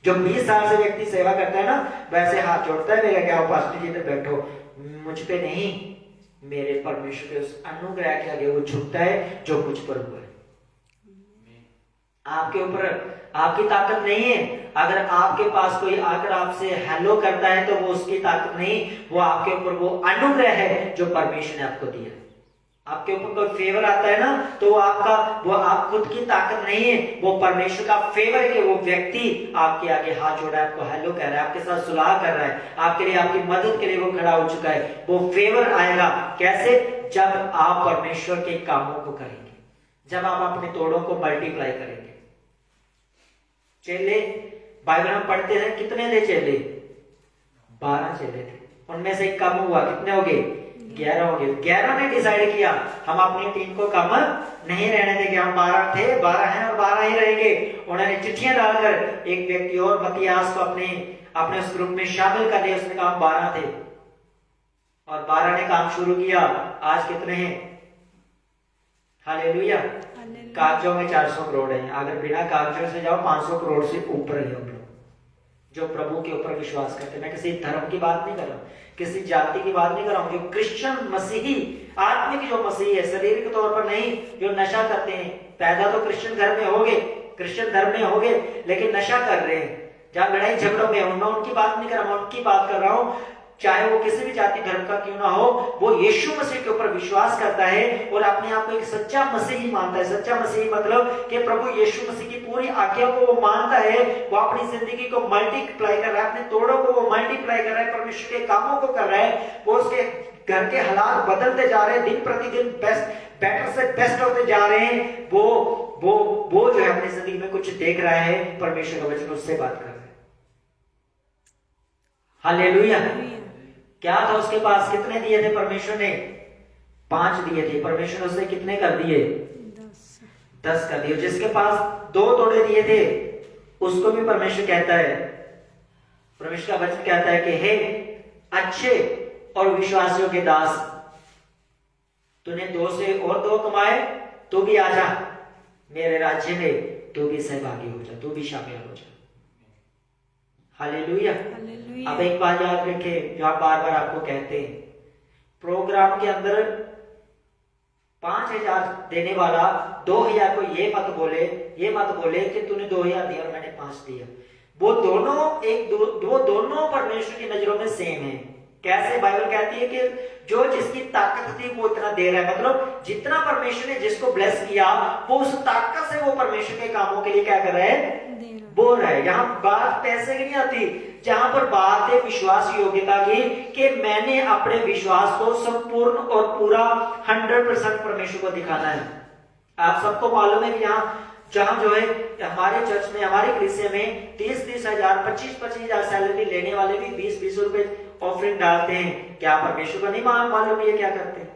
जो 20 साल से व्यक्ति सेवा करता है ना, वैसे हाथ जोड़ता है, मेरा क्या हो पास्टर जी इधर बैठो। मुझ पे नहीं, मेरे परमेश्वर के उस अनुग्रह के आगे वो झुकता है जो मुझ पर हुआ है। आपके ऊपर आपकी ताकत नहीं है। अगर आपके पास कोई आकर आपसे हेलो करता है तो वो उसकी ताकत नहीं, वो आपके ऊपर वो अनुग्रह है जो परमेश्वर ने आपको दिया। आपके ऊपर कोई फेवर आता है ना, तो वो आप खुद की ताकत नहीं है, वो परमेश्वर का फेवर है कि वो व्यक्ति आपके आगे हाथ जोड़ा है, आपको हेलो कह रहा है, आपके साथ सुलह कर रहा है, आपके लिए, आपकी मदद के लिए वो खड़ा हो चुका है। वो फेवर आएगा कैसे? जब आप परमेश्वर के कामों को करेंगे, जब आप अपने तोड़ों को मल्टीप्लाई करेंगे। चेले बाइबल में पढ़ते हैं, कितने थे चेले? 12 चेले थे, उनमें से कम हुआ, कितने हो गए? 11 हो गए। 11 ने डिसाइड किया हम अपनी टीम को कम नहीं रहने देंगे, हम 12 थे, 12 हैं और 12 ही रहेंगे। उन्होंने चिट्ठियां डालकर एक व्यक्ति और मत्तियास को अपने उस ग्रुप में शामिल कर लिया। उसने कहा 12 थे और 12 ने काम शुरू किया। आज कितने हैं? हालेलुया। कागजों में 400 करोड़ है, अगर बिना कागजों से जाओ 500 करोड़ से ऊपर है हम लोग जो प्रभु के ऊपर विश्वास करते हैं। मैं किसी धर्म की बात नहीं कर रहा हूं, किसी जाति की बात नहीं कर रहा हूं। जो क्रिश्चियन मसीही आत्मिक जो मसीही है, शारीरिक तौर पर नहीं, जो नशा करते हैं, पैदा तो क्रिश्चियन धर्म में हो गए, क्रिश्चियन धर्म में हो गए, लेकिन नशा कर रहे हैं, जहां लड़ाई झगड़ों में, मैं उनकी बात नहीं कर रहा हूं, उनकी बात कर रहा हूं चाहे वो किसी भी जाति धर्म का क्यों ना हो, वो यीशु मसीह के ऊपर विश्वास करता है और अपने आप को एक सच्चा मसीही मानता है। सच्चा मसीही मतलब कि प्रभु यीशु मसीह की पूरी आज्ञा को वो मानता है, वो अपनी जिंदगी को मल्टीप्लाई कर रहा है, अपने तोड़ों को वो मल्टीप्लाई कर रहा है, परमेश्वर के कामों को कर रहा है, वो उसके घर के हालात बदलते जा रहे हैं, दिन प्रतिदिन बेटर से बेस्ट होते जा रहे हैं। वो जो है अपनी जिंदगी में कुछ देख रहा है, परमेश्वर का वचन उससे बात कर रहा है। हालेलुया। क्या था उसके पास? कितने दिए थे परमेश्वर ने? 5 दिए थे। परमेश्वर ने उसने कितने कर दिए? 10 कर दिए। जिसके पास 2 तोड़े दिए थे उसको भी परमेश्वर कहता है, परमेश्वर का वचन कहता है कि हे अच्छे और विश्वासियों के दास, तूने 2 से और 2 कमाए, तू भी आजा मेरे राज्य में, तू भी सहभागी हो जा, तू भी शामिल हो जा। हालेलुया। अब एक बात याद रखें जो आप बार बार आपको कहते हैं, प्रोग्राम के अंदर 5000 देने वाला 2000 को ये मत बोले कि तूने 2000 दिया और मैंने 5 दिया। वो दोनों परमेश्वर की नजरों में सेम है। कैसे? बाइबल कहती है कि जो जिसकी ताकत थी वो इतना दे रहा है, मतलब जितना परमेश्वर ने जिसको ब्लेस किया वो उस ताकत से वो परमेश्वर के कामों के लिए क्या कर रहा है? बोल रहा है। यहाँ बात पैसे की नहीं आती, जहां पर बात है विश्वास योग्यता की, कि मैंने अपने विश्वास को संपूर्ण और पूरा 100% परमेश्वर को दिखाना है। आप सबको मालूम है कि यहाँ जहां जो है हमारे चर्च में, हमारे कलीसिया में 30-30 हजार, 25-25 हजार सैलरी लेने वाले भी 20-20 रुपए ऑफरिंग डालते हैं। क्या परमेश्वर को नहीं मालूम ये क्या करते हैं?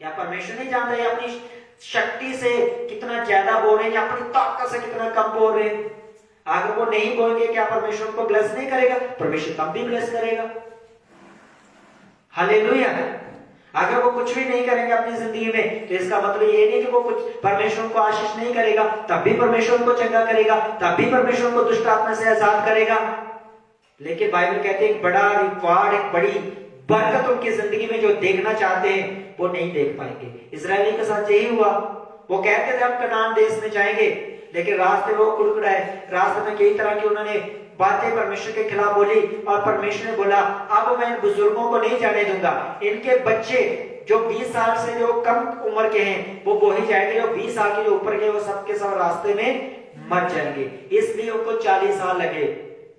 क्या परमेश्वर नहीं जानता है अपनी शक्ति से कितना ज्यादा बोल रहे हैं या अपनी ताकत से कितना कम बोल रहे हैं? अगर वो नहीं बोलेंगे क्या परमेश्वर को ब्लेस नहीं करेगा? परमेश्वर तब भी ब्लेस करेगा। हालेलुया। अगर वो कुछ भी नहीं करेंगे अपनी जिंदगी में तो इसका मतलब ये नहीं कि वो कुछ परमेश्वर को आशीष नहीं करेगा, तब भी परमेश्वर को चंगा करेगा, तब भी परमेश्वर को दुष्ट आत्मा से आजाद करेगा। लेकिन बाइबल कहते हैं एक बड़ा रिवार्ड, एक बड़ी बरकत उनकी जिंदगी में जो देखना चाहते हैं वो नहीं देख पाएंगे। इजरायली के साथ यही हुआ। वो कहते थे हम कनान देश में जाएंगे, लेकिन रास्ते वो कुड़कुड़ाए, रास्ते में कई तरह की उन्होंने बातें परमेश्वर के खिलाफ बोली और परमेश्वर ने बोला अब मैं इन बुजुर्गों को नहीं जाने दूंगा, इनके बच्चे जो 20 साल से जो कम उम्र के हैं वो ही जाएंगे, जो 20 साल के जो ऊपर के वो सबके सब रास्ते में मर जाएंगे। इसलिए उनको 40 साल लगे,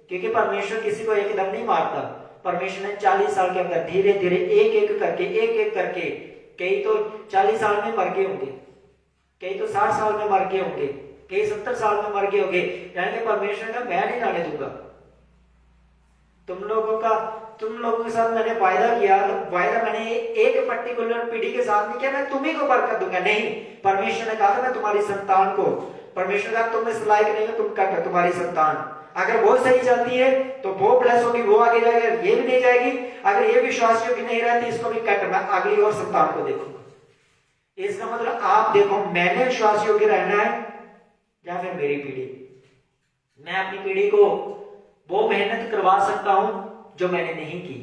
क्योंकि परमेश्वर किसी को एकदम नहीं मारता। परमेश्वर ने 40 साल के अंदर धीरे धीरे एक एक करके कई तो 40 साल में मर गए होंगे, कई तो 60 साल में मर गए होंगे, कई 70 साल में मर गए होंगे। यानी कि परमेश्वर ने मैं नहीं जाने दूंगा तुम लोगों के साथ मैंने वायदा किया, तो वायदा मैंने एक पर्टिकुलर पीढ़ी के साथ नहीं किया, मैं तुम्ही को बरकत दूंगा। नहीं, परमेश्वर ने कहा था मैं तुम्हारी संतान को, परमेश्वर ने कहा तुम इस लायक नहीं हो, तुम क्या कर, तुम्हारी संतान अगर वो सही चलती है तो वो ब्लेस होगी, वो आगे जाएगा, ये भी नहीं जाएगी। अगर ये विश्वास योग्य नहीं रहती इसको भी क्या करना, अगली और संतान को देखूंगा। इसका मतलब आप देखो मैंने विश्वास योग्य रहना है या फिर मेरी पीढ़ी। मैं अपनी पीढ़ी को वो मेहनत करवा सकता हूं जो मैंने नहीं की,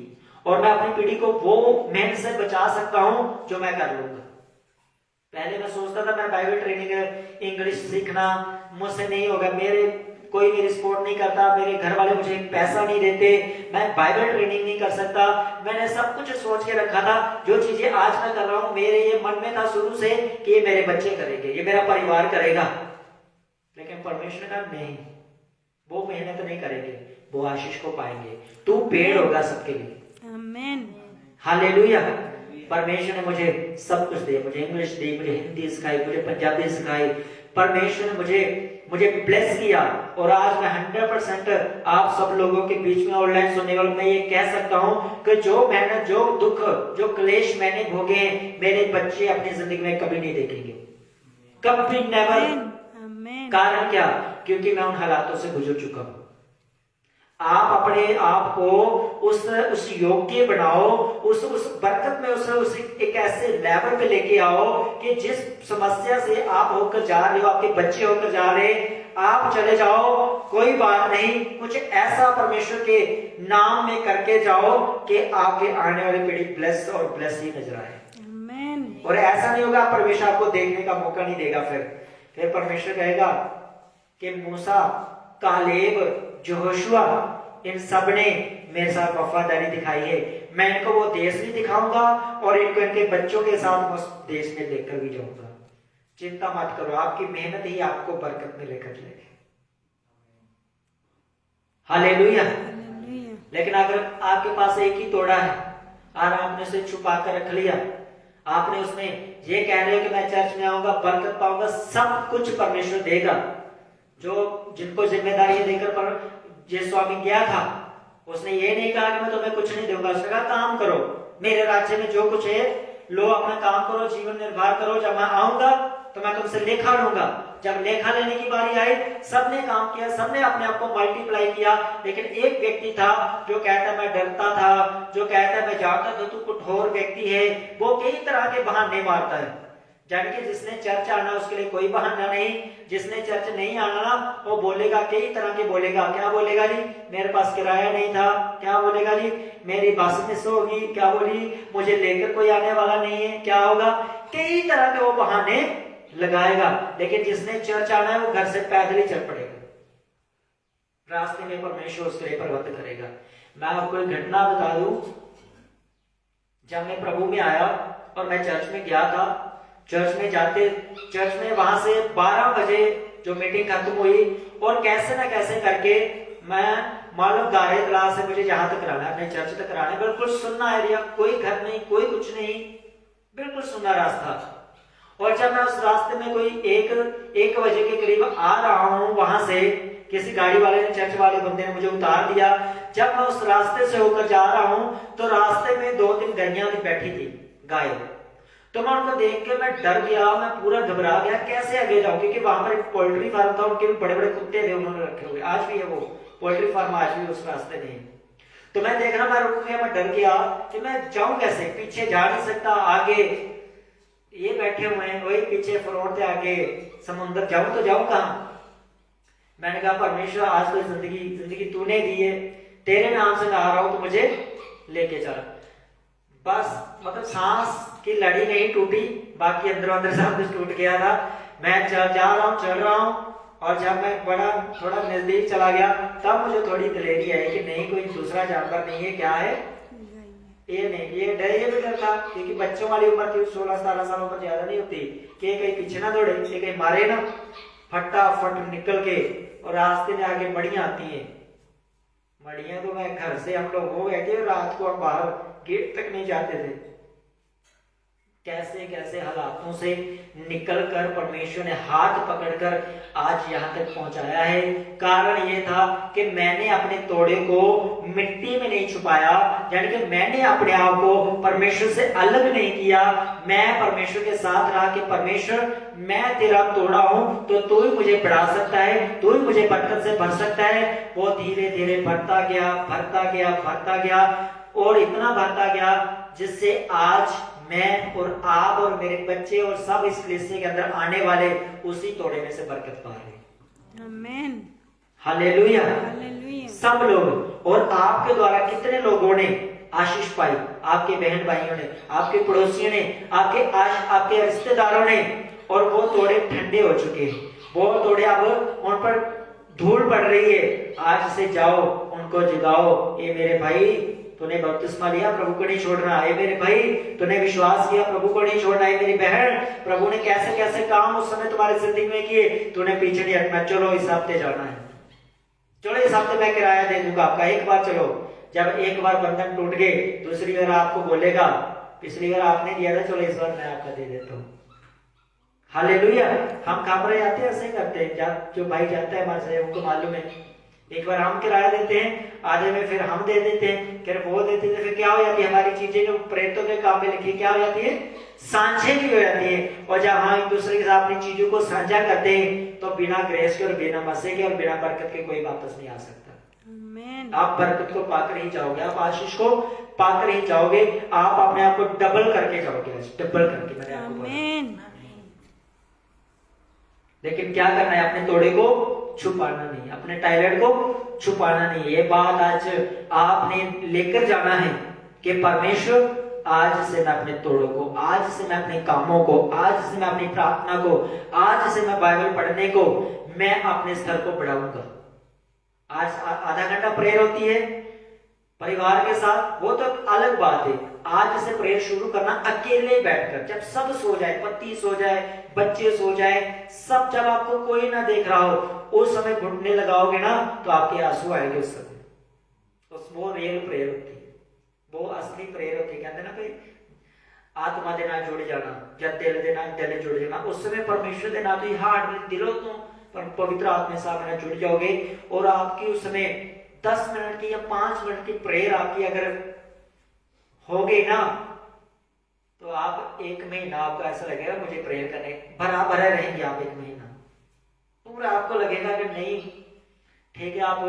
और मैं अपनी पीढ़ी को वो मेहनत से बचा सकता हूं जो मैं कर लूंगा। पहले मैं सोचता था मैं बाइबल ट्रेनिंग इंग्लिश सीखना मुझसे नहीं होगा, मेरे कोई मेरी सपोर्ट नहीं करता, मेरे घर वाले मुझे पैसा नहीं देते, मैं बाइबल ट्रेनिंग नहीं कर सकता। मैंने सब कुछ सोच के रखा था, जो चीजें आज मैं कर रहा हूं मेरे ये मन में था शुरू से कि ये मेरे बच्चे करेंगे, ये मेरा परिवार करेगा। लेकिन परमेश्वर का नहीं, वो मेहनत नहीं करेंगे, वो आशीष को पाएंगे। तू पेड़ होगा सबके लिए। आमीन। हालेलुया। परमेश्वर ने मुझे सब कुछ दिया, मुझे इंग्लिश दी, मुझे हिंदी सिखाई, मुझे पंजाबी सिखाई। परमेश्वर ने मुझे ब्लेस किया, और आज मैं 100% आप सब लोगों के बीच में ऑनलाइन सुनने वालों में ये कह सकता हूं कि जो मेहनत, जो दुख, जो क्लेश मैंने भोगे मेरे बच्चे अपनी जिंदगी में कभी नहीं देखेंगे, कभी नेवर। कारण क्या? क्योंकि मैं उन हालातों से गुजर चुका हूं। आप अपने आप को उस योग्य बनाओ, उस बरकत में उस एक ऐसे लेवल पे लेके आओ कि जिस समस्या से आप होकर जा रहे हो, आपके बच्चे होकर जा रहे हैं, आप चले जाओ, कोई बात नहीं, कुछ ऐसा परमेश्वर के नाम में करके जाओ कि आपके आने वाली पीढ़ी ब्लेस और ब्लेस ही नजर आए। आमीन। और ऐसा नहीं होगा परमेश्वर आपको देखने का मौका नहीं देगा। फिर परमेश्वर कहेगा कि मूसा, कालेब, यहोशुआ इन सब ने मेरे साथ वफादारी दिखाई है। मैं इनको वो देश भी दिखाऊंगा और इनको इनके बच्चों के साथ उस देश में लेकर भी जाऊंगा। चिंता मत करो, आपकी मेहनत ही आपको बरकत में लेकर जाएगी। हालेलुया। लेकिन अगर आपके पास एक ही तोड़ा है और आपने उसे छुपा कर रख लिया, आपने उसमें ये कह रहे हो कि मैं चर्च में आऊंगा, बरकत पाऊंगा, सब कुछ परमेश्वर देगा। जो जिनको जिम्मेदारी देकर पर ये स्वामी गया था, उसने ये नहीं कहा कि मैं तुम्हें कुछ नहीं दूंगा। उसने कहा काम करो, मेरे राज्य में जो कुछ है लो, अपना काम करो, जीवन निर्वाह करो। जब मैं आऊंगा तो मैं तुमसे लेखा लूंगा। जब लेखा लेने की बारी आई, सबने काम किया, सबने अपने आप को मल्टीप्लाई किया। लेकिन एक व्यक्ति था जो कहता मैं डरता था, जो कहता मैं जानता था तू कठोर व्यक्ति है। वो कई तरह के बहाने मारता है। यानी कि जिसने चर्च आना उसके लिए कोई बहाना नहीं, जिसने चर्च नहीं आना वो बोलेगा, कई तरह के बोलेगा। क्या बोलेगा जी? मेरे पास किराया नहीं था। क्या बोलेगा जी? मेरी बस मिस होगी। क्या बोली? मुझे लेकर कोई आने वाला नहीं है। क्या होगा? कई तरह के वो बहाने लगाएगा। लेकिन जिसने चर्च आना है वो घर से पैदल ही चल पड़ेगा, रास्ते में परमेश्वर उसके लिए प्रबंध करेगा। मैं आपको एक घटना बता दूं। जब मैं प्रभु में आया और मैं चर्च में गया था, चर्च में वहां से 12 बजे जो मीटिंग खत्म हुई और कैसे ना कैसे करके मैं मालूम दारे क्लास से मुझे जहां तक कराना है, अपने चर्च तक कराना है। बिल्कुल सुनना एरिया, कोई घर नहीं, कोई कुछ नहीं, बिल्कुल सुनना रास्ता। और जब मैं उस रास्ते में कोई एक बजे के करीब आ रहा हूं, वहां से किसी गाड़ी वाले ने, चर्च वाले बंदे ने मुझे उतार दिया। जब मैं उस रास्ते से होकर जा रहा हूं तो रास्ते में 2-3 गैयां बैठी थी, गाय। तो मैं उनको देख के मैं डर गया, मैं पूरा घबरा गया, कैसे आगे जाऊं? क्योंकि वहां पर एक पोल्ट्री फार्म था, उनके भी बड़े बड़े कुत्ते थे उन्होंने रखे हुए। आज भी है वो पोल्ट्री फार्म, आज भी उस रास्ते में है। तो मैं देख रहा, मैं रुक गया, मैं डर गया कि मैं जाऊं कैसे? पीछे जा नहीं सकता, आगे ये बैठे हुए हैं, वही पीछे फ्लोर से आगे समुद्र, जाऊं तो जाऊं कहां? मैंने कहा परमेश्वर आज तो जिंदगी तूने दी है, तेरे नाम से मैं आ रहा हूं, तो मुझे लेके चल। बस मतलब सांस की लड़ी नहीं टूटी, बाकी अंदर अंदर सब कुछ टूट गया था। मैं जा रहा हूँ, चल रहा हूँ। और जब मैं थोड़ा नजदीक चला गया, तब मुझे थोड़ी दिलेरी आई कि नहीं, कोई दूसरा जानवर नहीं है। क्या है? ये नहीं, ये भी डर था, क्योंकि बच्चों वाली उम्र थी, 16-17 सालों पर ज्यादा नहीं होती, कि कहीं पीछे ना दौड़े, कहीं मारे ना। फटाफट निकल के और रास्ते में आगे मड़ियां आती हैं। मड़ियां तो मैं घर से, हम लोग वो बैठे, रात को हम बाहर गेट तक नहीं जाते थे। कैसे कैसे हालातों से निकलकर परमेश्वर ने हाथ पकड़कर आज यहाँ तक पहुंचाया है। कारण ये था कि मैंने अपने तोड़े को मिट्टी में नहीं छुपाया, यानी कि मैंने अपने आप को परमेश्वर से अलग नहीं किया। मैं परमेश्वर के साथ रहा कि परमेश्वर मैं तेरा तोड़ा हूं, तो तू ही मुझे बढ़ा सकता है, तू ही मुझे बरकत से भर सकता है। वो धीरे धीरे बढ़ता गया और इतना बढ़ता गया जिससे आज मैं और आप और मेरे बच्चे और सब इस कलीसिया के अंदर आने वाले उसी तोड़े में से बरकत पा रहे हैं। आमीन, हालेलुया। हालेलुया। सब लोग, और आपके द्वारा कितने लोगों ने आशीष पाई? आपके बहन भाइयों ने, आपके पड़ोसियों ने, आपके रिश्तेदारों ने। और वो तोड़े ठंडे हो चुके हैं, वो तोड़े अब उन पर धूल पड़ रही है। आज से जाओ, उनको जगाओ, ये मेरे भाई तूने बपतिस्मा लिया, प्रभु को नहीं छोड़ना। ये मेरे भाई तूने विश्वास किया, प्रभु को नहीं छोड़ना। है मेरी बहन, प्रभु ने कैसे कैसे काम उस समय तुम्हारे जिंदगी में किए, तूने पीछे नहीं हटना। चलो इस हफ्ते जाना है, चलो इस हफ्ते मैं किराया दे दूंगा आपका। एक बार चलो, जब एक बार बंधन टूट गए, दूसरी बार आपको बोलेगा पिछली बार आपने दिया था, चलो इस बार मैं आपका दे देता हूँ। हालेलुया। हम खामरे जाते हैं, ऐसे ही करते हैं। जो भाई जाता है हमारे से, उनको मालूम है, एक बार हम किराया देते हैं, आधे में फिर हम दे देते हैं, फिर वो देते हैं, फिर क्या हो जाती है हमारी चीजें जो प्रेतों के काम में लिखी, क्या हो जाती है? साझे की हो जाती है। और जब हम एक दूसरे के साथ अपनी चीजों को साझा करते हैं तो बिना ग्रेस के और बिना मसे के और बिना बरकत के कोई वापस नहीं आ सकता। आमीन। आप बरकत को पाकर ही जाओगे, आप आशीष को पाकर ही जाओगे, आप अपने आप को डबल करके जाओगे, डबल करके। मैंने आपको बोला, लेकिन क्या करना है? अपने तोड़े को छुपाना नहीं, अपने टैलेंट को छुपाना नहीं। ये बात आज आपने लेकर जाना है कि परमेश्वर आज से मैं अपने तोड़ों को, आज से मैं अपने कामों को, आज से मैं अपनी प्रार्थना को, आज से मैं बाइबल पढ़ने को, मैं अपने स्तर को बढ़ाऊंगा। आज आधा घंटा प्रेयर होती है परिवार के साथ, वो तो अलग बात है। आज से प्रेयर शुरू करना अकेले बैठकर, जब सब सो जाए, पति सो जाए, बच्चे सो जाए, सब, जब आपको कोई ना देख रहा हो, उस समय घुटने लगाओगे ना तो आपके आंसू आएंगे उस समय। वो रियल प्रेयर होती है, वो असली प्रेयर होती है। कहते ना कोई आत्मा दे नाल जुड़ जाना, जब दिल दे नाल दिल जुड़ जाना, उस समय परमेश्वर दे नाल तो हार्ट दिलों तो पवित्र आत्मा के साथ जुड़ जाओगे। और आपकी उस समय 10 मिनट की या 5 मिनट की प्रेयर आपकी अगर हो गई ना, तो आप 1 महीना आपको ऐसा लगेगा मुझे प्रेयर करने भरा भरा रहेंगे आप 1 महीना पूरा। आपको लगेगा कि नहीं ठीक है, आप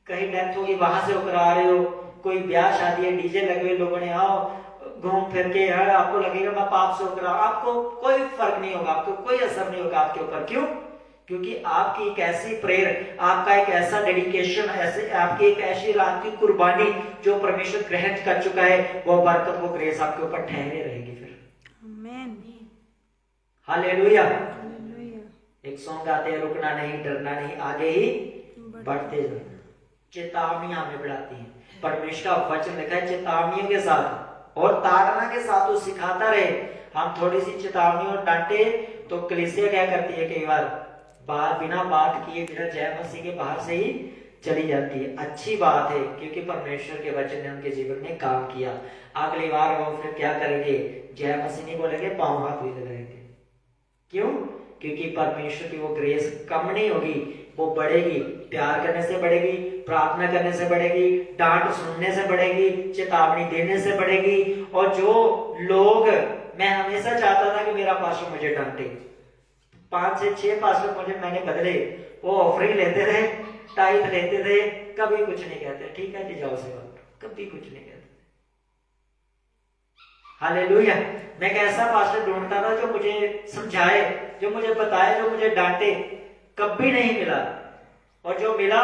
कहीं डेथ होगी वहां से होकर आ रहे हो, कोई ब्याह शादी है, डीजे लगे हुए, लोगों ने आओ घूम फिर के, आपको लगेगा मैं पाप से होकर, आपको कोई फर्क नहीं होगा, आपको कोई असर नहीं होगा आपके ऊपर। क्यों? क्योंकि आपकी एक ऐसी प्रेयर, आपका एक ऐसा डेडिकेशन, ऐसे आपकी एक ऐसी रात की कुर्बानी जो परमेश्वर ग्रहण कर चुका है, वो बरकत, वो ग्रेस आपके ऊपर ठहरे रहेगी फिर। आमीन, हालेलुया। एक सॉन्ग गाते हैं, रुकना नहीं, डरना नहीं, आगे ही बढ़ते जाना। चेतावनियां हमें बढ़ाती हैं, परमेश्वर का वचन लिखा है चेतावनियों के साथ और ताड़ना के साथ वो सिखाता रहे। हम थोड़ी सी चेतावनी और डांटे तो कलीसिया क्या करती है, कई बार बिना बात किए, बिना जय मसीह के बाहर से ही चली जाती है। अच्छी बात है, क्योंकि परमेश्वर के वचन ने उनके जीवन में काम किया। अगली बार वो फिर क्या करेंगे, जय मसीह नहीं बोलेंगे, पांव हाथ भी लगाएंगे। क्यों? क्योंकि परमेश्वर की वो ग्रेस कम नहीं होगी, वो बढ़ेगी। प्यार करने से बढ़ेगी, प्रार्थना करने से बढ़ेगी, डांट सुनने से बढ़ेगी, चेतावनी देने से बढ़ेगी। और जो लोग, मैं हमेशा चाहता था कि मेरा पास्टर मुझे डांटे, 5 से 6 पास्टर मैंने बदले, वो ऑफरिंग लेते थे, टाइट लेते थे, कभी कुछ नहीं कहते, ठीक है जी जाओ सेवा, कभी कुछ नहीं कहते। हालेलुया। मैं कैसा पास्टर ढूंढता था जो मुझे समझाए, जो मुझे बताए, जो मुझे डांटे, कभी नहीं मिला। और जो मिला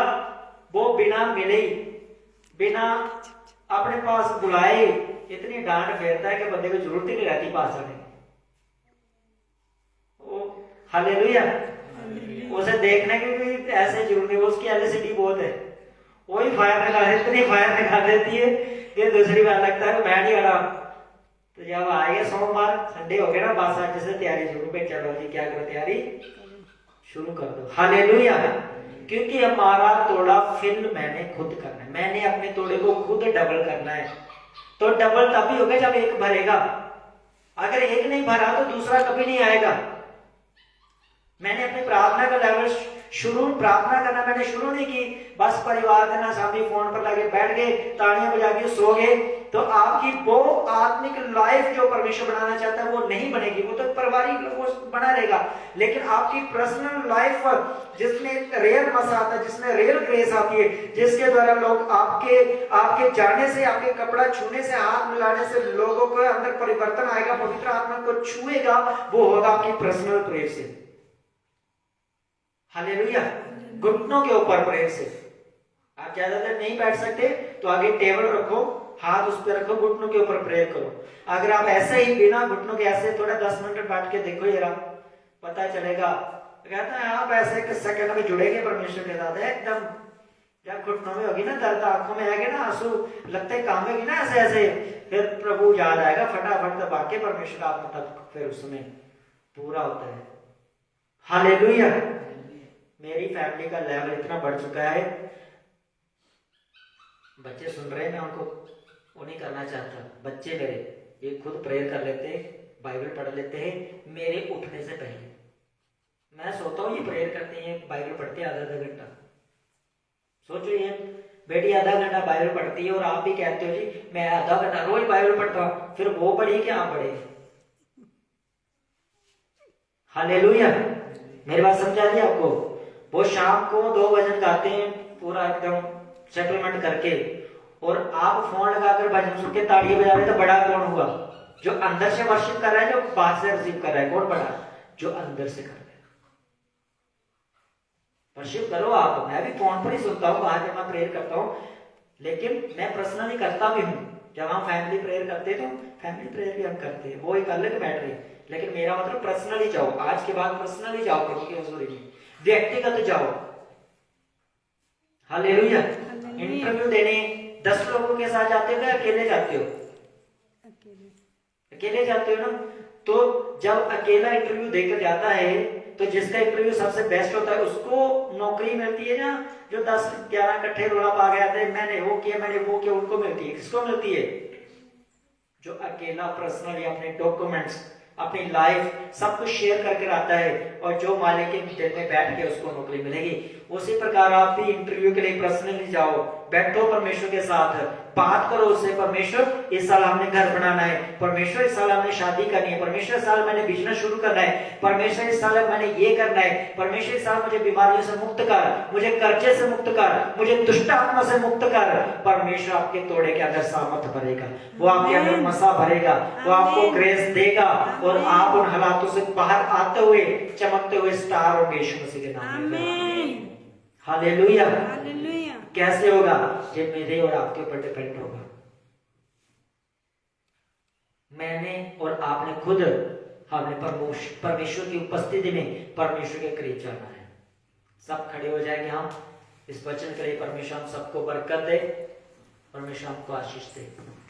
वो बिना मिले, बिना अपने पास बुलाए इतनी डांट फेरता है कि बंदे को जरूरत ही नहीं रहती पास आने। हालेलुया। उसे देखने की भी ऐसे जरूरी, उसकी एलसीडी बहुत है, वही फायर निकाल, इतनी फायर निकाल देती है कि दूसरी बार लगता है मैं नहीं आ रहा। तो जब आएगा सोमवार, संडे हो गया ना, बस आज से तैयारी शुरू पे, चलो जी क्या करो, तैयारी शुरू कर दो। हालेलुया। क्योंकि हमारा तोड़ा फिल मैंने खुद करना है, मैंने अपने तोड़े को खुद डबल करना है। तो डबल तभी होगा जब एक भरेगा, अगर एक नहीं भरा तो दूसरा कभी नहीं आएगा। मैंने अपनी प्रार्थना का लेवल प्रार्थना करना मैंने शुरू नहीं की, बस परिवार के ना सामने फोन पर लगे बैठ गए, तालियां बजा के सो गए, तो आपकी वो आत्मिक लाइफ जो परमेश्वर बनाना चाहता है वो नहीं बनेगी। वो तो पारिवारिक वो बना रहेगा, लेकिन आपकी पर्सनल लाइफ जिसमें रियल मसा आता है, जिसमें रियल ग्रेस आती है, जिसके द्वारा लोग आपके जाने से, आपके कपड़ा छूने से, हाथ मिलाने से लोगों को अंदर परिवर्तन आएगा, पवित्र आत्मा को छुएगा, वो होगा आपकी पर्सनल प्रेयर से। हालेलुया। घुटनों के ऊपर प्रेयर से। आप ज्यादा देर नहीं बैठ सकते तो आगे टेबल रखो, हाथ उस पर रखो, घुटनों के ऊपर प्रेयर करो। अगर आप ऐसे ही बिना घुटनों के ऐसे थोड़ा 10 मिनट बैठ के देखो, जरा पता चलेगा। कहता है आप ऐसे एक सेकंड में जुड़ेंगे परमेश्वर के साथ एकदम। जब घुटनों में होगी ना दर्द, आंखों में आएगा ना आंसू, लगते काम होगी ना ऐसे ऐसे, फिर प्रभु याद आएगा, फटाफट दबा के परमेश्वर का आत्मा तब फिर उसमें पूरा होता है। हालेलुया। मेरी फैमिली का लेवल इतना बढ़ चुका है, बच्चे सुन रहे हैं, मैं उनको वो नहीं करना चाहता। बच्चे मेरे ये खुद प्रेयर कर लेते हैं, बाइबल पढ़ लेते हैं मेरे उठने से पहले। मैं सोता हूँ, ये प्रेयर करते हैं, बाइबल पढ़ते हैं आधा घंटा। सोचो ये बेटी आधा घंटा बाइबल पढ़ती है और आप भी कहते हो जी मैं आधा घंटा रोज बाइबल पढ़ता हूँ, फिर वो पढ़ी कि आप पढ़े? हालेलुया। मेरी बात समझा दी आपको? वो शाम को 2 भजन गाते हैं पूरा एकदम सेटलमेंट करके, और आप फोन लगाकर भजन सुन के ताड़ियां बजा रहे, तो बड़ा कौन हुआ? जो अंदर से वर्शिप कर रहा है, जो बाहर से रिसीव कर रहा है? कौन बड़ा? जो अंदर से कर रहा है। वर्शिप करो आप। मैं भी फोन पर ही सुनता हूँ, बाहर जब मैं प्रेयर करता हूँ, लेकिन मैं पर्सनली करता भी हूँ। जब हम फैमिली प्रेयर करते हैं तो फैमिली प्रेयर भी हम करते हैं, वो एक अलग मैटर है। लेकिन मेरा मतलब पर्सनली जाओ, आज के बाद पर्सनली जाओ प्रभु की हजूरी में, व्यक्तिगत जाओ। हालेलुया। इंटरव्यू देने 10 लोगों के साथ जाते हो या अकेले जाते हो? अकेले जाते हो ना। तो जब अकेला इंटरव्यू देकर जाता है तो जिसका इंटरव्यू सबसे बेस्ट होता है उसको नौकरी मिलती है ना। जो 10-11 इकट्ठे रोला पा गया थे, मैंने वो किया, मैंने वो किया, उनको मिलती है। किसको मिलती है? जो अकेला पर्सनली अपने डॉक्यूमेंट्स, अपनी लाइफ सब कुछ शेयर करके आता है और जो मालिक के दिल में बैठ के उसको नौकरी मिलेगी। उसी प्रकार आप भी इंटरव्यू के लिए पर्सनली जाओ, बैठो परमेश्वर के साथ, बात करो उससे, परमेश्वर इस साल हमने घर बनाना है, परमेश्वर इस साल हमने शादी करनी है, परमेश्वर इस साल मैंने बिजनेस शुरू करना है, परमेश्वर इस साल मैंने ये करना है, परमेश्वर इस साल मुझे बीमारियों से मुक्त कर, मुझे कर्जे से मुक्त कर, मुझे दुष्ट आत्मा से मुक्त कर। परमेश्वर आपके तोड़े के अंदर सामर्थ भरेगा, वो आपके अंदर मसा भरेगा, वो आपको ग्रेस देगा और आप उन हालातों से बाहर आते हुए चमकते हुए स्टार होंगे यीशु मसीह के नाम में। हालेलुया। कैसे होगा? ये मेरे और आपके ऊपर डिपेंड होगा। मैंने और आपने खुद हमने परमेश्वर की उपस्थिति में परमेश्वर के करीब जाना है। सब खड़े हो जाएंगे हम इस वचन के लिए। परमेश्वर हम सबको बरकत दे, परमेश्वर हमको आशीष दे।